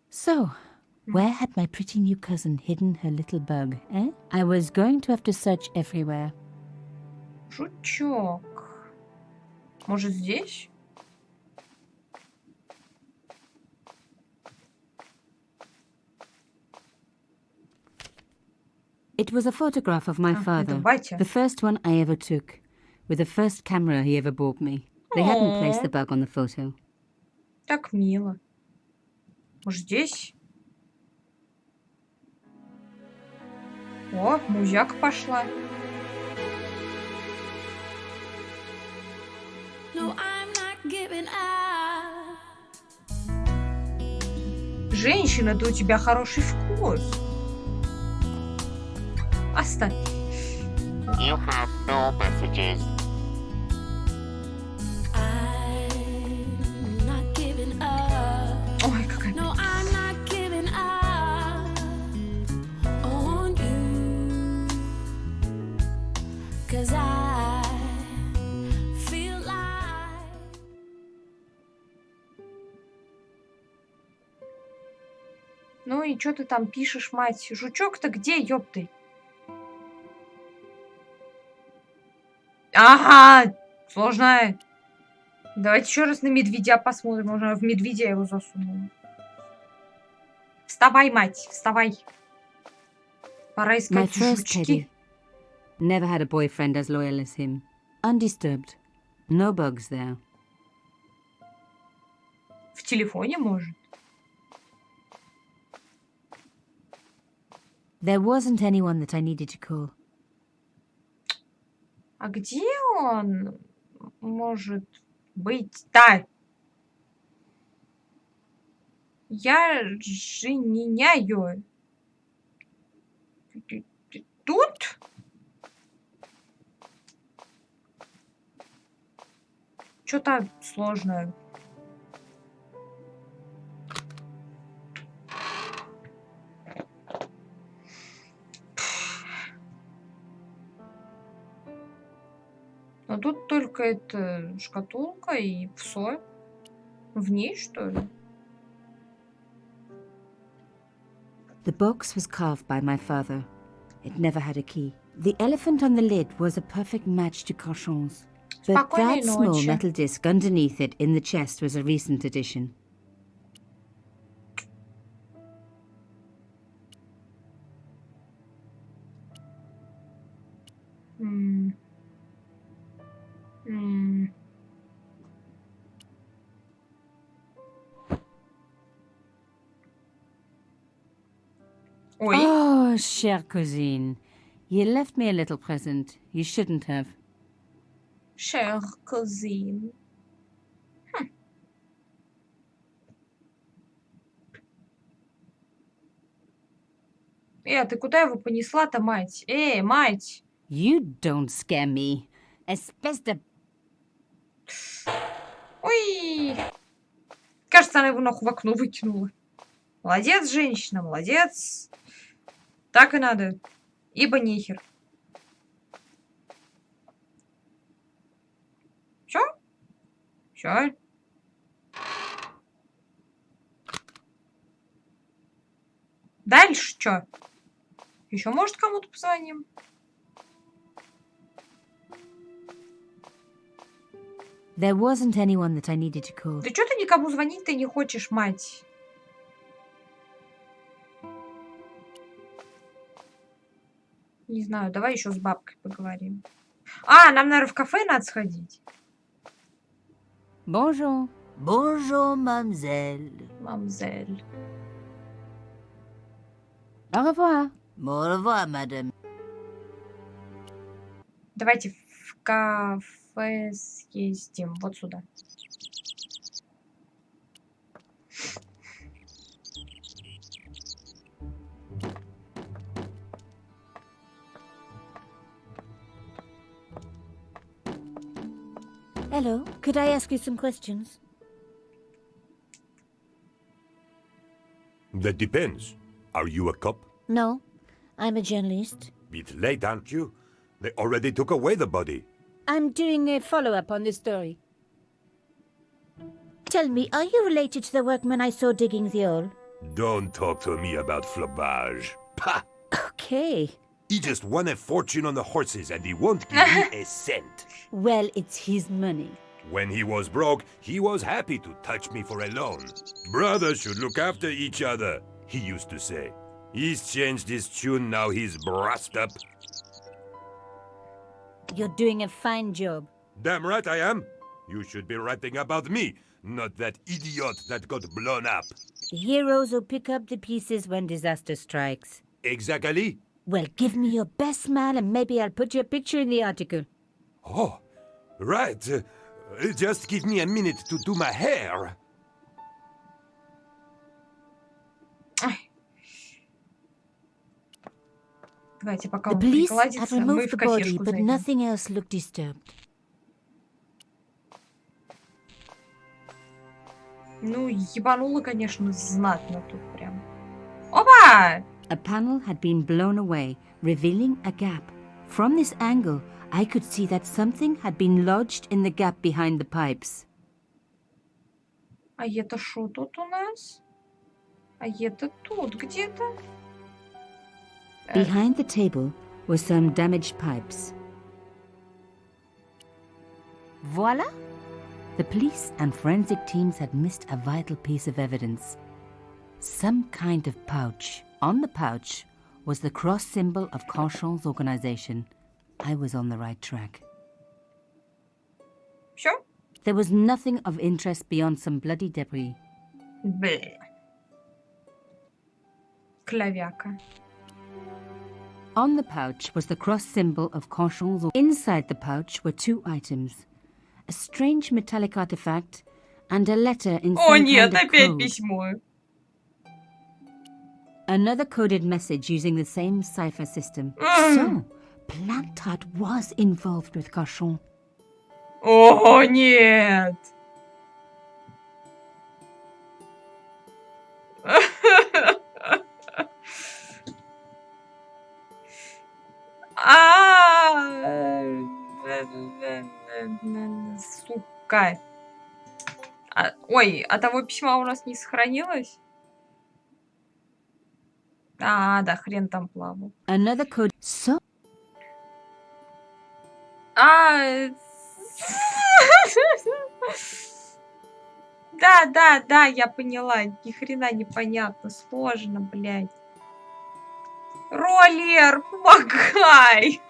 So, where had my pretty new cousin hidden her little bug, eh? I was going to have to search everywhere. Жучок. Может, здесь? It was a photograph of my father, батя. the first one I ever took, with the first camera he ever bought me. They hadn't placed the bug on the photo. Так мило. Может, здесь? О, музяка пошла. Женщина, да у тебя хороший вкус. Оставь. You have no messages. Ой, какая... Ну и что ты там пишешь, мать? Жучок-то где, ёпты? Ага, сложная. Давайте еще раз на медведя посмотрим. Можно в медведя его засунула. Вставай, мать, вставай. Пора искать жучки. Never had a boyfriend as loyal as him. Undisturbed. No bugs there. В телефоне, может? There wasn't anyone that I needed to call. А где он может быть-то? Я же меняю. Тут? Что-то сложное. Но тут только эта шкатулка и все. В ней, что ли? The box was carved by my father. It never had a key. The elephant on the lid was a perfect match to Cochon's. But that small metal disc underneath it in the chest was a recent addition. Ой. Oh, chère cousine. You left me a little present. You shouldn't have. Chère cousine. Ты куда его понесла-то, мать? Мать! You don't scare me. Especially... Ой! Кажется, она его нахуй в окно выкинула. Молодец, женщина, молодец. Так и надо. Ибо нехер. Все? Все. Дальше что? Еще, может, кому-то позвоним? There wasn't anyone that I needed to call. Да что ты никому звонить-то не хочешь, мать? Не знаю, давай еще с бабкой поговорим. Нам, наверное, в кафе надо сходить. Bonjour. Bonjour, mademoiselle. Мамзель. Au revoir. Au revoir, madame. Давайте в кафе съездим. Вот сюда. Hello, could I ask you some questions? That depends. Are you a cop? No, I'm a journalist. Bit late, aren't you? They already took away the body. I'm doing a follow-up on this story. Tell me, are you related to the workman I saw digging the hole? Don't talk to me about flobage. Pah! Okay. He just won a fortune on the horses and he won't give me a cent. Well, it's his money. When he was broke, he was happy to touch me for a loan. Brothers should look after each other, he used to say. He's changed his tune, now he's brassed up. You're doing a fine job. Damn right I am. You should be writing about me, not that idiot that got blown up. Heroes who pick up the pieces when disaster strikes. Exactly. Well, give me your best smile and maybe I'll put your picture in the article. Oh, right. Just give me a minute to do my hair. Давайте, пока The он police had прикладется, мы removed в the body, кафешку but зайдем. nothing else looked disturbed. Ну, ебануло, конечно, знатно тут прям. Опа! A panel had been blown away, revealing a gap. From this angle, I could see that something had been lodged in the gap behind the pipes. А это шо тут у нас? А это тут где-то? Behind the table were some damaged pipes. Voila! The police and forensic teams had missed a vital piece of evidence. Some kind of pouch. On the pouch was the cross symbol of Carchon's organization. I was on the right track. Всё? There was nothing of interest beyond some bloody debris. Блeh. Клявяка. On the pouch was the cross symbol of Carchon's. Inside the pouch were two items. A strange metallic artifact and a letter in О some нет, kind of опять code. письмо. Another coded message using the same cipher system. So, Plantard was involved with Carchon. О нет! Сука. Ой, а того письма у нас не сохранилось? Да, хрен там плавал. Another code. So, Да, я поняла. Ни хрена непонятно. Сложно, блядь. Роллер, помогай!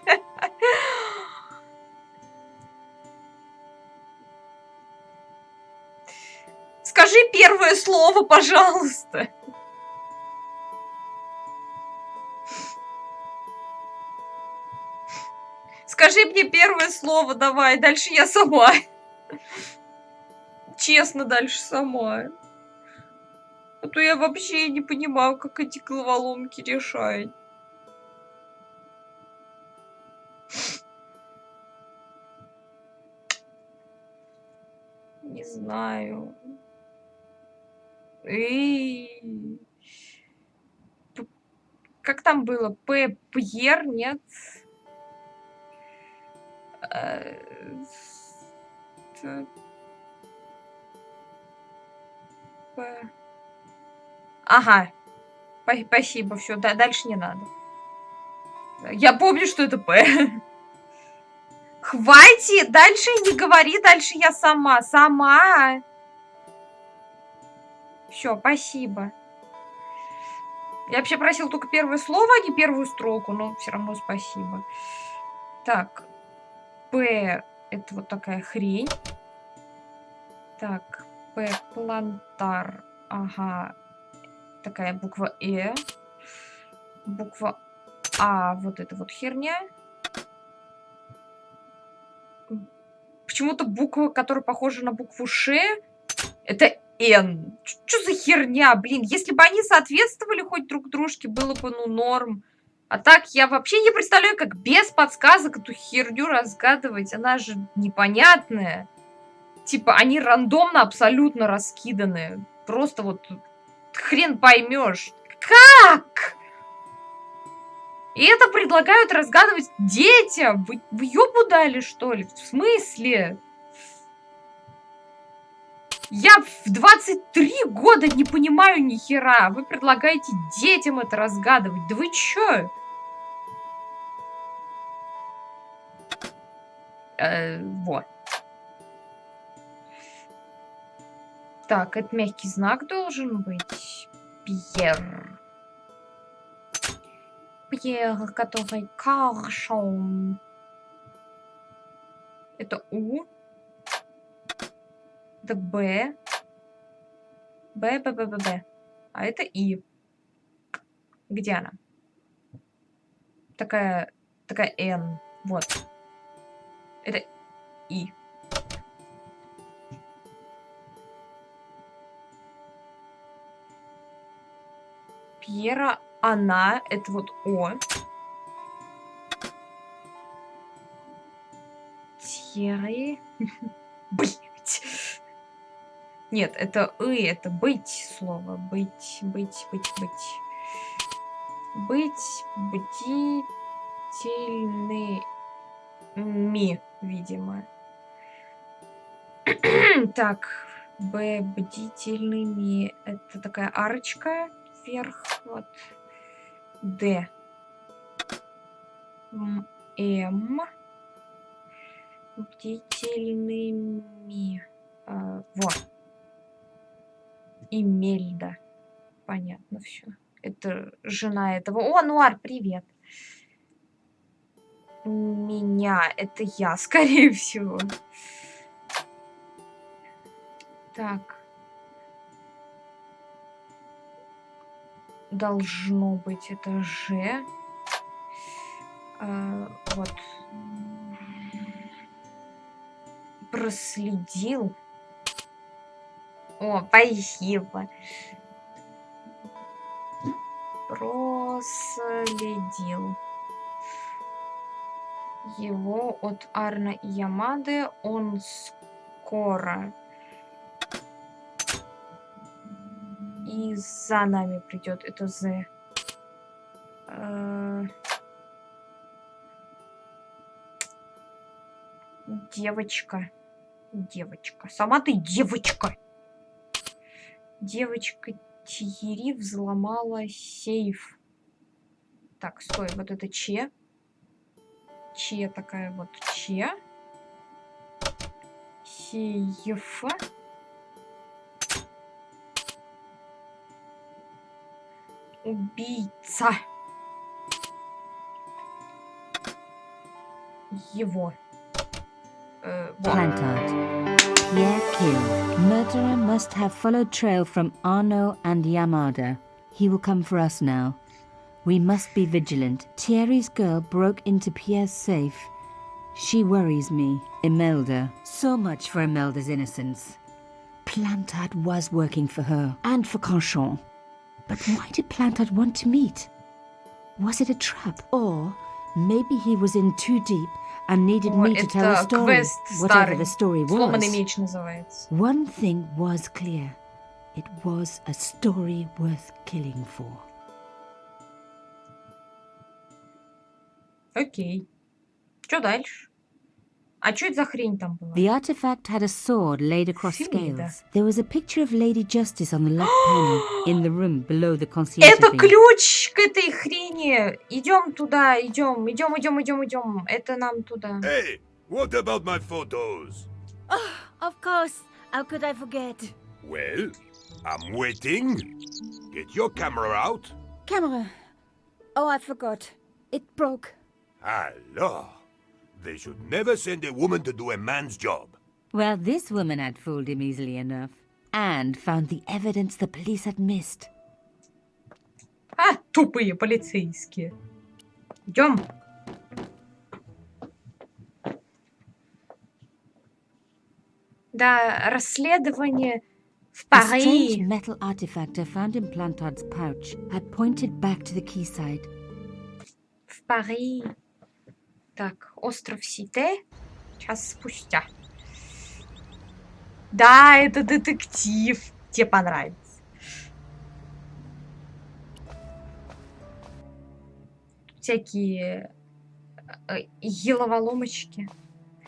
Скажи первое слово, пожалуйста. Скажи мне первое слово, давай. Дальше я сама. Честно, дальше сама. А то я вообще не понимаю, как эти головоломки решать. Не знаю. Как там было? Пьер, нет? Ага. Спасибо, все, дальше не надо. Я помню, что это П. Хватит! Дальше не говори, дальше я сама. Сама. Все, спасибо. Я вообще просил только первое слово, а не первую строку, но все равно спасибо. Так. П. Это вот такая хрень. Так. П. Плантар. Ага. Такая буква Э. Буква А. Вот эта вот херня. Почему-то буква, которая похожа на букву Ш, это Н. Что за херня, блин? Если бы они соответствовали хоть друг дружке, было бы, ну, норм. А так я вообще не представляю, как без подсказок эту херню разгадывать. Она же непонятная. Типа, они рандомно абсолютно раскиданы. Просто вот хрен поймешь. Как? И это предлагают разгадывать детям. Вы ёбу дали, что ли? В смысле? Я в 23 года не понимаю ни хера. Вы предлагаете детям это разгадывать. Да вы чё? Вот. Так, это мягкий знак должен быть. Пьер. Пьер, который Каршон. Это У. Это Б. Б. А это И. Где она? Такая Н. Вот. Это И. Пьера, она, это вот О. Тьерри. Блять. Нет, это это быть слово. Быть. Быть, бдительными, видимо. Так, бдительными. Это такая арочка вверх. Вот. Д. М. Бдительными. Вот. Имельда. Понятно все. Это жена этого. О, Нуар, привет. Меня. Это я, скорее всего. Так. Должно быть это Ж. Вот. Проследил. О, спасибо. Проследил. Его от Арна и Ямады он скоро и за нами придет. Это З. Девочка. Сама ты девочка. Девочка Тьерри взломала сейф. Так, стой, вот это Че. Че такая вот Че. Сейф. Убийца. Его. Plantard. Pierre killed. Murderer must have followed trail from Arno and Yamada. He will come for us now. We must be vigilant. Thierry's girl broke into Pierre's safe. She worries me. Imelda. So much for Imelda's innocence. Plantard was working for her and for Canchon. But why did Plantard want to meet? Was it a trap? Or maybe he was in too deep and needed me to tell a story, whatever the story Сломанный меч называется. One thing was clear. It was a story worth killing for. Окей. Что дальше? А что это за хрень там была? The artifact had a sword laid across scales. There was a picture of Lady Justice on the left panel in the room below the concierge. Это ключ к этой хрени. Идем туда, идем. Это нам туда. Hey, what about my photos? Oh, of course. How could I forget? Well, I'm waiting. Get your camera out. Camera. Oh, I forgot. It broke. Alors. They should never send a woman to do a man's job. Well, this woman had fooled him easily enough. And found the evidence the police had missed. Тупые полицейские. Идем. Да, расследование в A Пари. strange metal artifact I found in Plantard's pouch had pointed back to the quayside. В Пари. Так, остров Сите. Час спустя. Да, это детектив. Тебе понравится. Всякие головоломочки.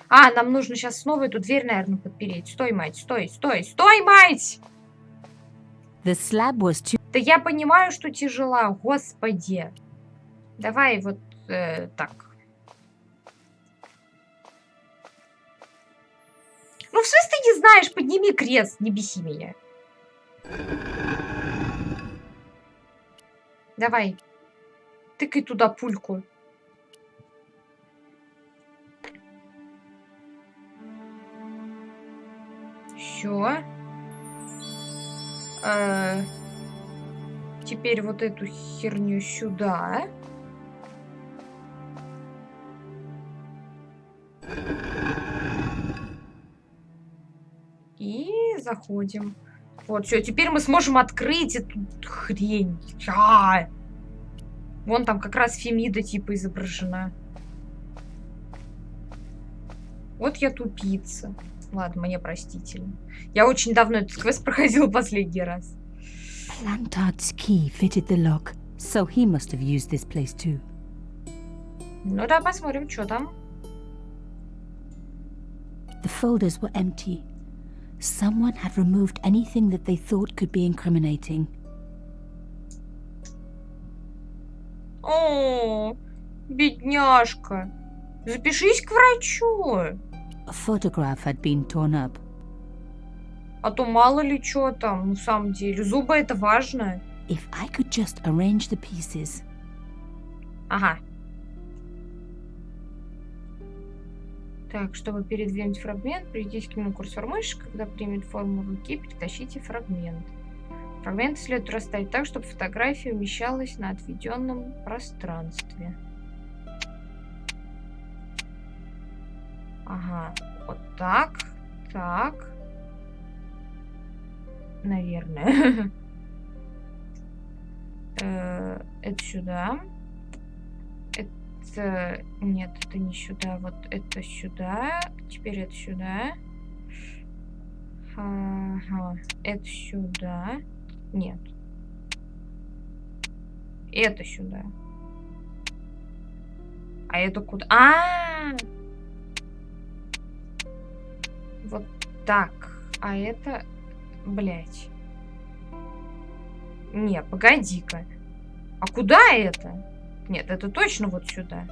А, нам нужно сейчас снова эту дверь, наверное, подпереть. Стой, мать, стой, стой, стой, мать! The slab was too... Да я понимаю, что тяжела, господи. Давай вот так. Ну, в смысле, ты не знаешь, подними крест, не беси меня. Давай. Тыкай туда пульку. Все. Теперь вот эту херню сюда. И заходим. Вот, все, теперь мы сможем открыть эту хрень. Вон там как раз Фемида типа изображена. Вот я тупица. Ладно, мне простительно. Я очень давно этот квест проходила последний раз. Plantard's key fitted the lock, so he must have used this place too. Ну да, посмотрим, что там. The folders were empty. Someone had removed anything that they thought could be incriminating. О, бедняжка. Запишись к врачу. A photograph had been torn up. А то мало ли что там, на самом деле. Зубы это важно. If I could just arrange the pieces. Ага. Так, чтобы передвинуть фрагмент, придите к нему курсор мыши, когда примет форму руки, перетащите фрагмент. Фрагмент следует расставить так, чтобы фотография умещалась на отведенном пространстве. Ага, вот так, так. Наверное. Это сюда. Это... Нет, это не сюда. Вот это сюда. Теперь это сюда. Ага. Это сюда. Нет. Это сюда. А это куда? Вот так. А это... Блять. Не, погоди-ка. А куда это? Нет, это точно вот сюда.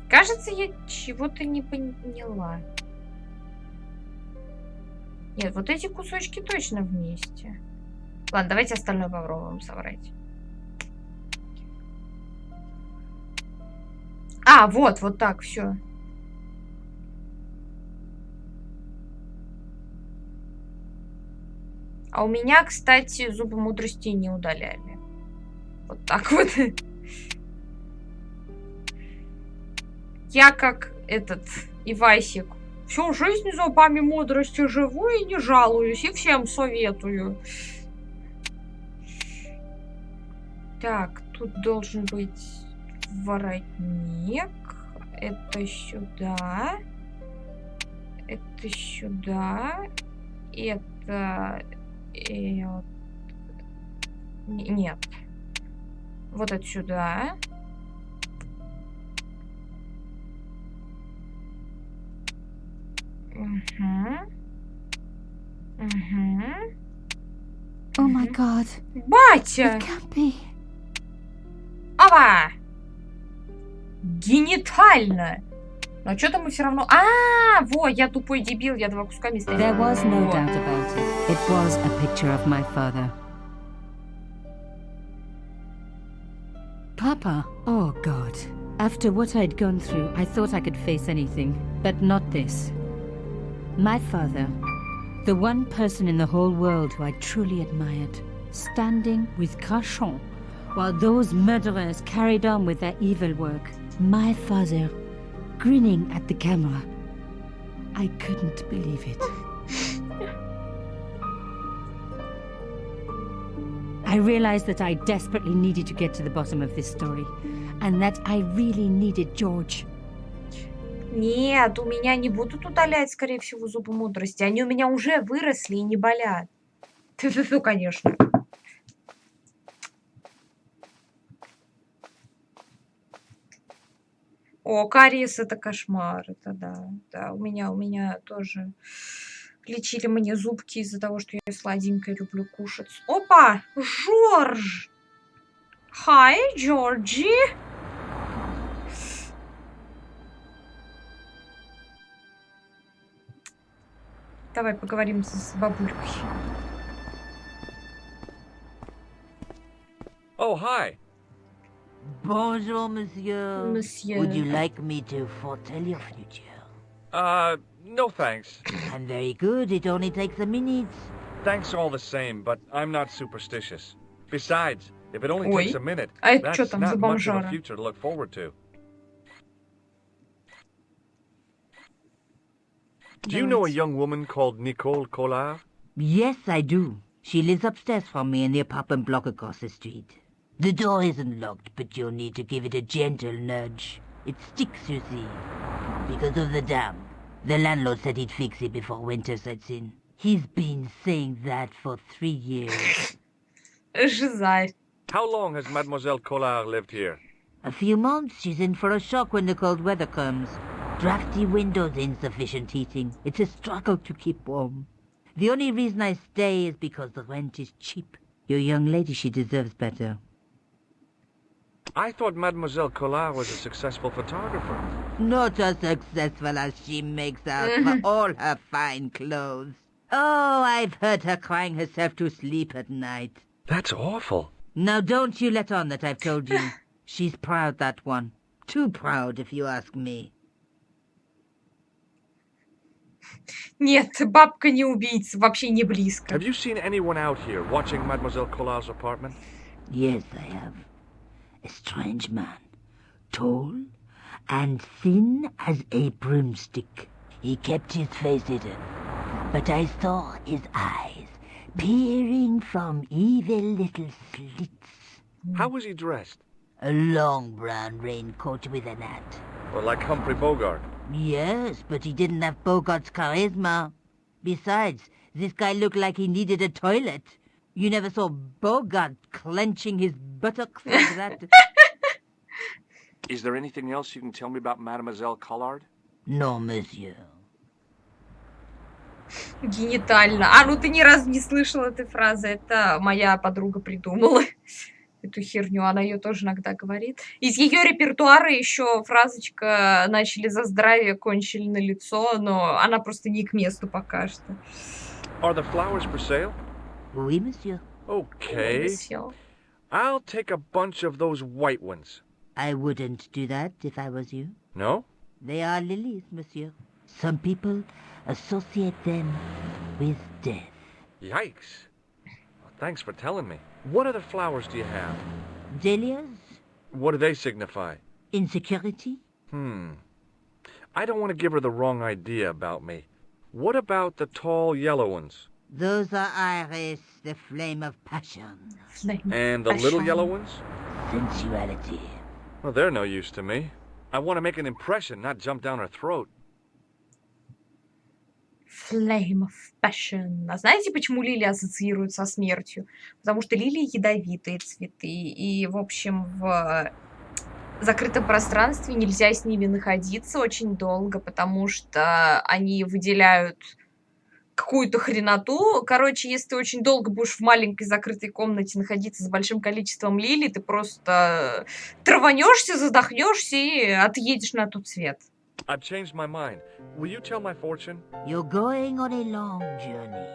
Кажется, я чего-то не поняла. Нет, вот эти кусочки точно вместе. Ладно, давайте остальное попробуем собрать. А, вот так, все. А у меня, кстати, зубы мудрости не удаляли. Вот так вот. Я как этот Ивасик. Всю жизнь зубами мудрости живу и не жалуюсь. И всем советую. Так, тут должен быть воротник. Это сюда. Это сюда. Это... Нет. Вот это сюда. Oh my god. Батя! It can't be. Ава! Генитально! Но что-то мы все равно... Во, я тупой дебил, я два куска места. There was no doubt about it. It was a picture of my father. Papa! Oh God. After what I'd gone through, I thought I could face anything. But not this. My father. The one person in the whole world who I truly admired. Standing with Cachon, while those murderers carried on with their evil work. My father. Grinning at the camera. I couldn't believe it. I realized that I desperately needed to get to the bottom of this story, and that I really needed George. Нет, у меня не будут удалять, скорее всего, зубы мудрости. Они у меня уже выросли и не болят. Фу-фу-фу, конечно. О, кариес — это кошмар, это да. Да, у меня тоже лечили мне зубки из-за того, что я сладенькое люблю кушать. Опа! Жорж! Hi, Джорджи! Давай поговорим с бабулькой. Oh, hi. Bonjour, monsieur. Monsieur. Would you like me to foretell your future? No thanks. I'm very good. It only takes a minute. Thanks all the same, but I'm not superstitious. Besides, if it only Ой. takes a minute, А это чё that's там за not much of a бомжара? future to look forward to. Do you know a young woman called Nicole Collard? Yes, I do. She lives upstairs from me in the apartment block across the street. The door isn't locked, but you'll need to give it a gentle nudge. It sticks, you see, because of the damp. The landlord said he'd fix it before winter sets in. He's been saying that for 3 years. Жиза. How long has Mademoiselle Collard lived here? A few months. She's in for a shock when the cold weather comes. Drafty windows, insufficient heating. It's a struggle to keep warm. The only reason I stay is because the rent is cheap. Your young lady, she deserves better. I thought Mademoiselle Collard was a successful photographer. Not as successful as she makes out for all her fine clothes. Oh, I've heard her crying herself to sleep at night. That's awful. Now don't you let on that I've told you. She's proud, that one. Too proud, if you ask me. Нет, бабка не убийца, вообще не близко. Have you seen anyone out here watching Mademoiselle Collard's apartment? Yes, I have. A strange man. Tall and thin as a broomstick. He kept his face hidden, but I saw his eyes peering from evil little slits. How was he dressed? A long brown raincoat with an hat. Or like Humphrey Bogart? Yes, but he didn't have Bogart's charisma. Besides, this guy looked like he needed a toilet. You never saw Bogart clenching his buttocks like that. Is there anything else you can tell me about Mademoiselle Collard? No, monsieur. Генитально. А, ну ты ни разу не слышала этой фразы. Это моя подруга придумала эту херню. Она ее тоже иногда говорит. Из ее репертуара еще фразочка «начали за здравие, кончили на лицо», но она просто не к месту пока что. Are the flowers for sale? Oui, monsieur. Okay. I'll take a bunch of those white ones. I wouldn't do that if I was you. No? They are lilies, monsieur. Some people associate them with death. Yikes. Well, thanks for telling me. What other flowers do you have? Dahlias? What do they signify? Insecurity? I don't want to give her the wrong idea about me. What about the tall yellow ones? Those are iris, the flame of passion. And the little yellow ones? Sensuality. Well, they're no use to me. I want to make an impression, not jump down her throat. Flame of passion. А знаете, почему лилии ассоциируют со смертью? Потому что лилии ядовитые цветы. И, в общем, в закрытом пространстве нельзя с ними находиться очень долго, потому что они выделяют какую-то хреноту. Короче, если ты очень долго будешь в маленькой закрытой комнате находиться с большим количеством лилий, ты просто траванешься, задохнешься и отъедешь на тот свет. I've changed my mind. Will you tell my fortune? You're going on a long journey.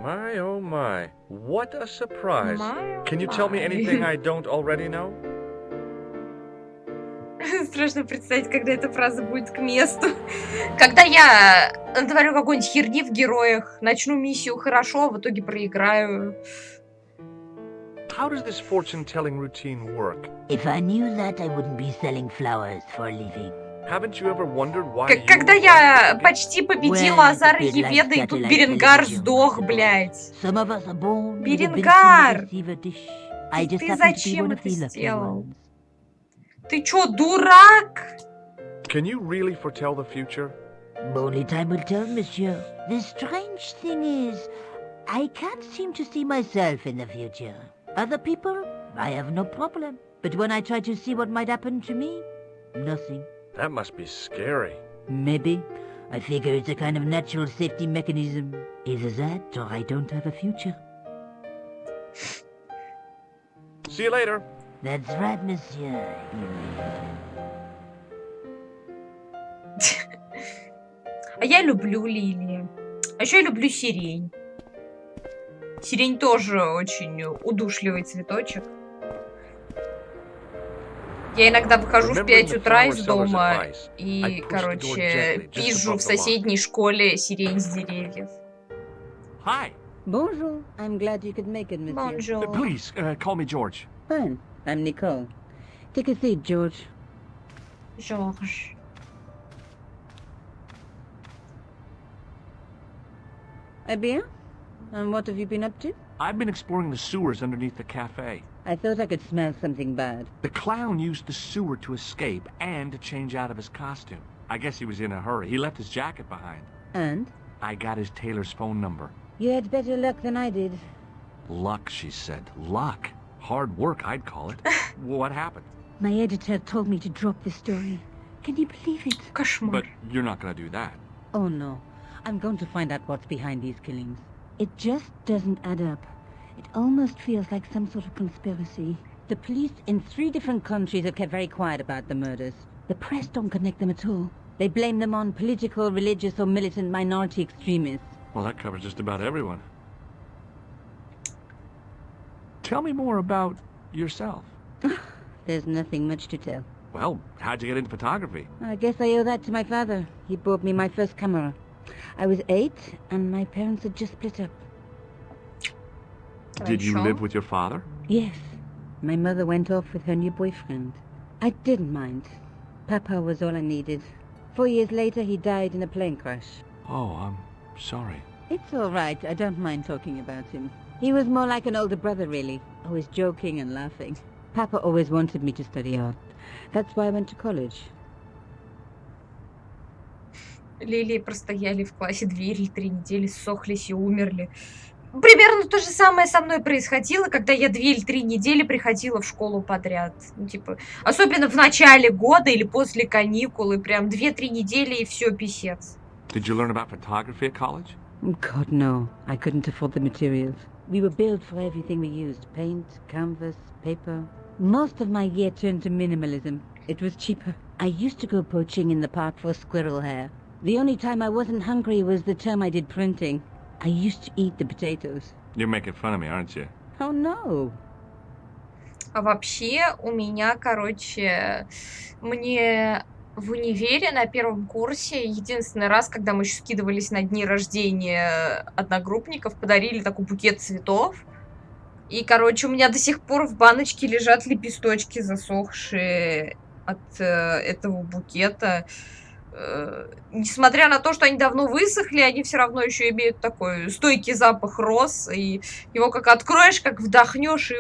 My, oh my. What a surprise. My, oh Can you tell me my. anything I don't already know? Страшно представить, когда эта фраза будет к месту. Когда я натворю какой-нибудь херни в героях, начну миссию хорошо, а в итоге проиграю. How does this fortune-telling routine work? If I knew that, I wouldn't be selling flowers for a living. Haven't you ever wondered why you Когда were я born? почти победила Азара Еведа, и тут Беренгар сдох, блядь. Some of us are born with ability to Беренгар! receive a dish. I just Ты happen to be зачем one of это the lucky сделал? ones. Ты чё, дурак? Can you really foretell the future? Only time will tell, monsieur. The strange thing is, I can't seem to see myself in the future. Other people, I have no problem. But when I try to see what might happen to me, nothing. That must be scary. Maybe. I figure it's a kind of natural safety mechanism. Either that, or I don't have a future. See you later. That's right, monsieur. А я люблю лилии. А еще я люблю сирень. Сирень тоже очень удушливый цветочек. Я иногда выхожу в 5 утра из дома и, короче, пизжу в соседней школе сирень с деревьев. Hi. Bonjour. I'm glad you could make it, monsieur. Bonjour. Please, call me George. Fine. I'm Nicole. Take a seat, George. George. Eh bien? And what have you been up to? I've been exploring the sewers underneath the cafe. I thought I could smell something bad. The clown used the sewer to escape and to change out of his costume. I guess he was in a hurry. He left his jacket behind. And? I got his tailor's phone number. You had better luck than I did. Luck, she said. Luck. Hard work, I'd call it. What happened? My editor told me to drop the story. Can you believe it? Кошмар. But you're not going to do that. Oh no. I'm going to find out what's behind these killings. It just doesn't add up. It almost feels like some sort of conspiracy. The police in 3 different countries have kept very quiet about the murders. The press don't connect them at all. They blame them on political, religious, or militant minority extremists. Well, that covers just about everyone. Tell me more about yourself. There's nothing much to tell. Well, how'd you get into photography? I guess I owe that to my father. He bought me my first camera. I was 8, and my parents had just split up. Did you live with your father? Yes. My mother went off with her new boyfriend. I didn't mind. Papa was all I needed. 4 years later, he died in a plane crash. Oh, I'm sorry. It's all right. I don't mind talking about him. He was more like an older brother, really. Always joking and laughing. Papa always wanted me to study art. That's why I went to college. Лилии простояли в классе 2 или 3 недели, ссохлись и умерли. Примерно то же самое со мной происходило, когда я 2 или 3 недели приходила в школу подряд. Ну, типа, особенно в начале года или после каникул, и прям 2-3 недели, и все, писец. Did you learn about photography at college? God, no. I couldn't afford the materials. We were billed for everything we used. Paint, canvas, paper. Most of my year turned to minimalism. It was cheaper. I used to go poaching in the park for squirrel hair. The only time I wasn't hungry was the term I did printing. I used to eat the potatoes. You're making fun of me, aren't you? Oh, no. А вообще у меня, короче, мне в универе на 1 курсе единственный раз, когда мы еще скидывались на дни рождения одногруппников, подарили такой букет цветов. И, короче, у меня до сих пор в баночке лежат лепесточки, засохшие от этого букета. Несмотря на то, что они давно высохли, они все равно еще имеют такой стойкий запах роз, и его как откроешь, как вдохнешь, и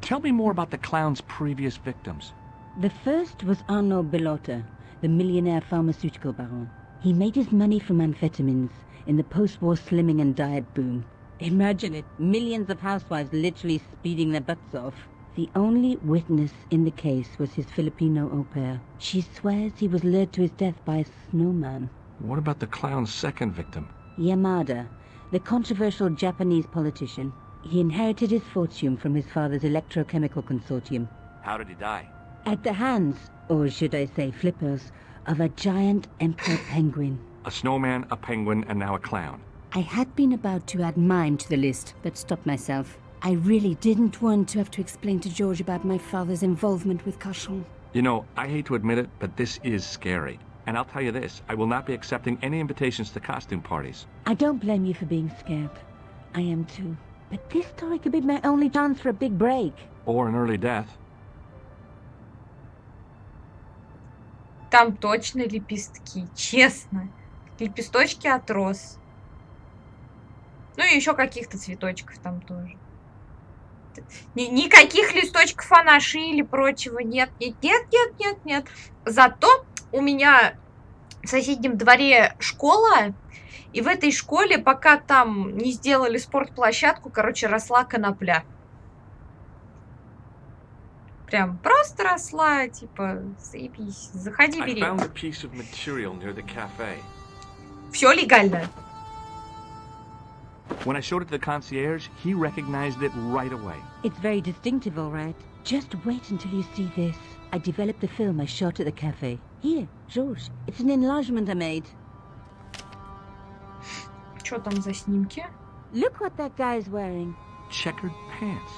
Tell me more about the clown's previous victims. The first was Arnaud Bellotta, the millionaire pharmaceutical baron. He made his money from amphetamines in the post-war slimming and diet boom. Imagine it, millions of housewives literally speeding their butts off. The only witness in the case was his Filipino au pair. She swears he was lured to his death by a snowman. What about the clown's second victim? Yamada, the controversial Japanese politician. He inherited his fortune from his father's electrochemical consortium. How did he die? At the hands, or should I say flippers, of a giant emperor penguin. A snowman, a penguin, and now a clown. I had been about to add mine to the list, but stopped myself. I really didn't want to have to explain to George about my father's involvement with Cachon. You know, I hate to admit it, but this is scary. And I'll tell you this, I will not be accepting any invitations to costume parties. I don't blame you for being scared. I am too. But this story could be my only chance for a big break. Or an early death. там точно лепестки, честно. Лепесточки от роз. Ну и еще каких-то цветочков там тоже. Никаких листочков анаши или прочего нет. Нет. Зато у меня в соседнем дворе школа, и в этой школе, пока там не сделали спортплощадку, короче, росла конопля. Прям просто росла, типа, заебись. Заходи, бери. Все легально. When I showed it to the concierge, he recognized it right away. It's very distinctive, all right. Just wait until you see this. I developed the film I shot at the cafe. Here, George, it's an enlargement I made. Что там за снимки? Look what that guy's wearing. Checkered pants.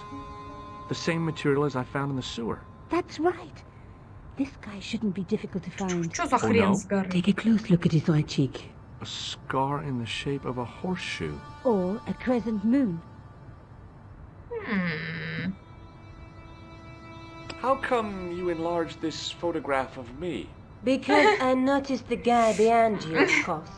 The same material as I found in the sewer. That's right. This guy shouldn't be difficult to find. Что за хрен с горы? Take a close look at his right cheek. A scar in the shape of a horseshoe. Or a crescent moon. How come you enlarged this photograph of me? Because I noticed the guy behind you, of course.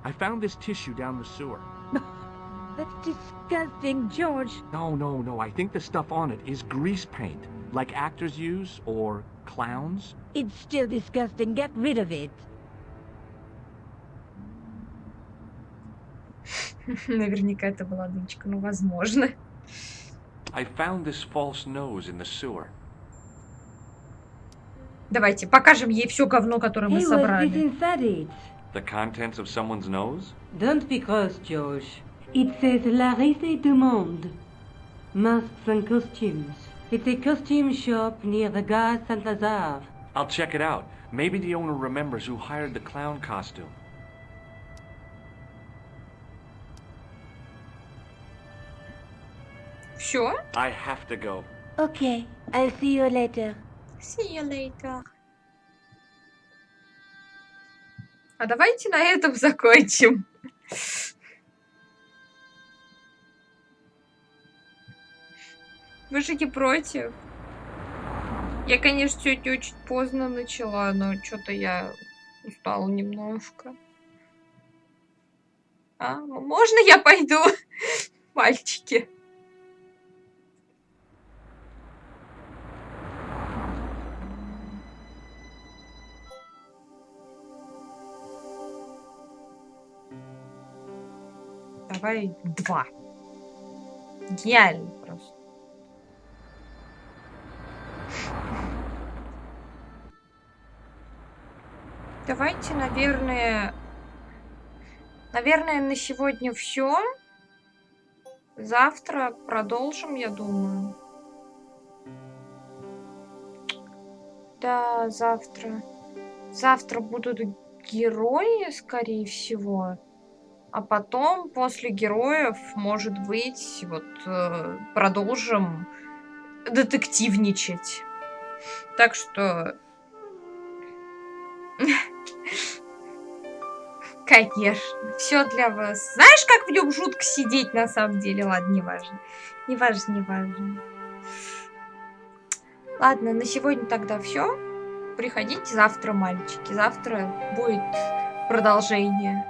I found this tissue down the sewer. That's disgusting, George. No. I think the stuff on it is grease paint, like actors use, or clowns. It's still disgusting. Get rid of it. Наверняка это была дымчика, ну, возможно. I found this false nose in the sewer. Давайте покажем ей все говно, которое мы собрали. The contents of someone's nose? Don't be gross, George. It says La Risée du Monde. Masks and costumes. It's a costume shop near the Gare Saint-Lazare. I'll check it out. Maybe the owner remembers who hired the clown costume. Все? I have to go. Okay, I'll see you later. See you later. А давайте на этом закончим. Вы же не против? Я, конечно, сегодня очень поздно начала, но что-то я устала немножко. А, можно я пойду, мальчики? Давай 2. Гениально просто. Давайте, наверное, на сегодня все. Завтра продолжим, я думаю. Да, завтра. Завтра будут герои, скорее всего. А потом, после героев, может быть, вот продолжим детективничать. Так что... Конечно, все для вас. Знаешь, как в нем жутко сидеть на самом деле? Ладно, неважно. Неважно. Ладно, на сегодня тогда все. Приходите завтра, мальчики. Завтра будет продолжение.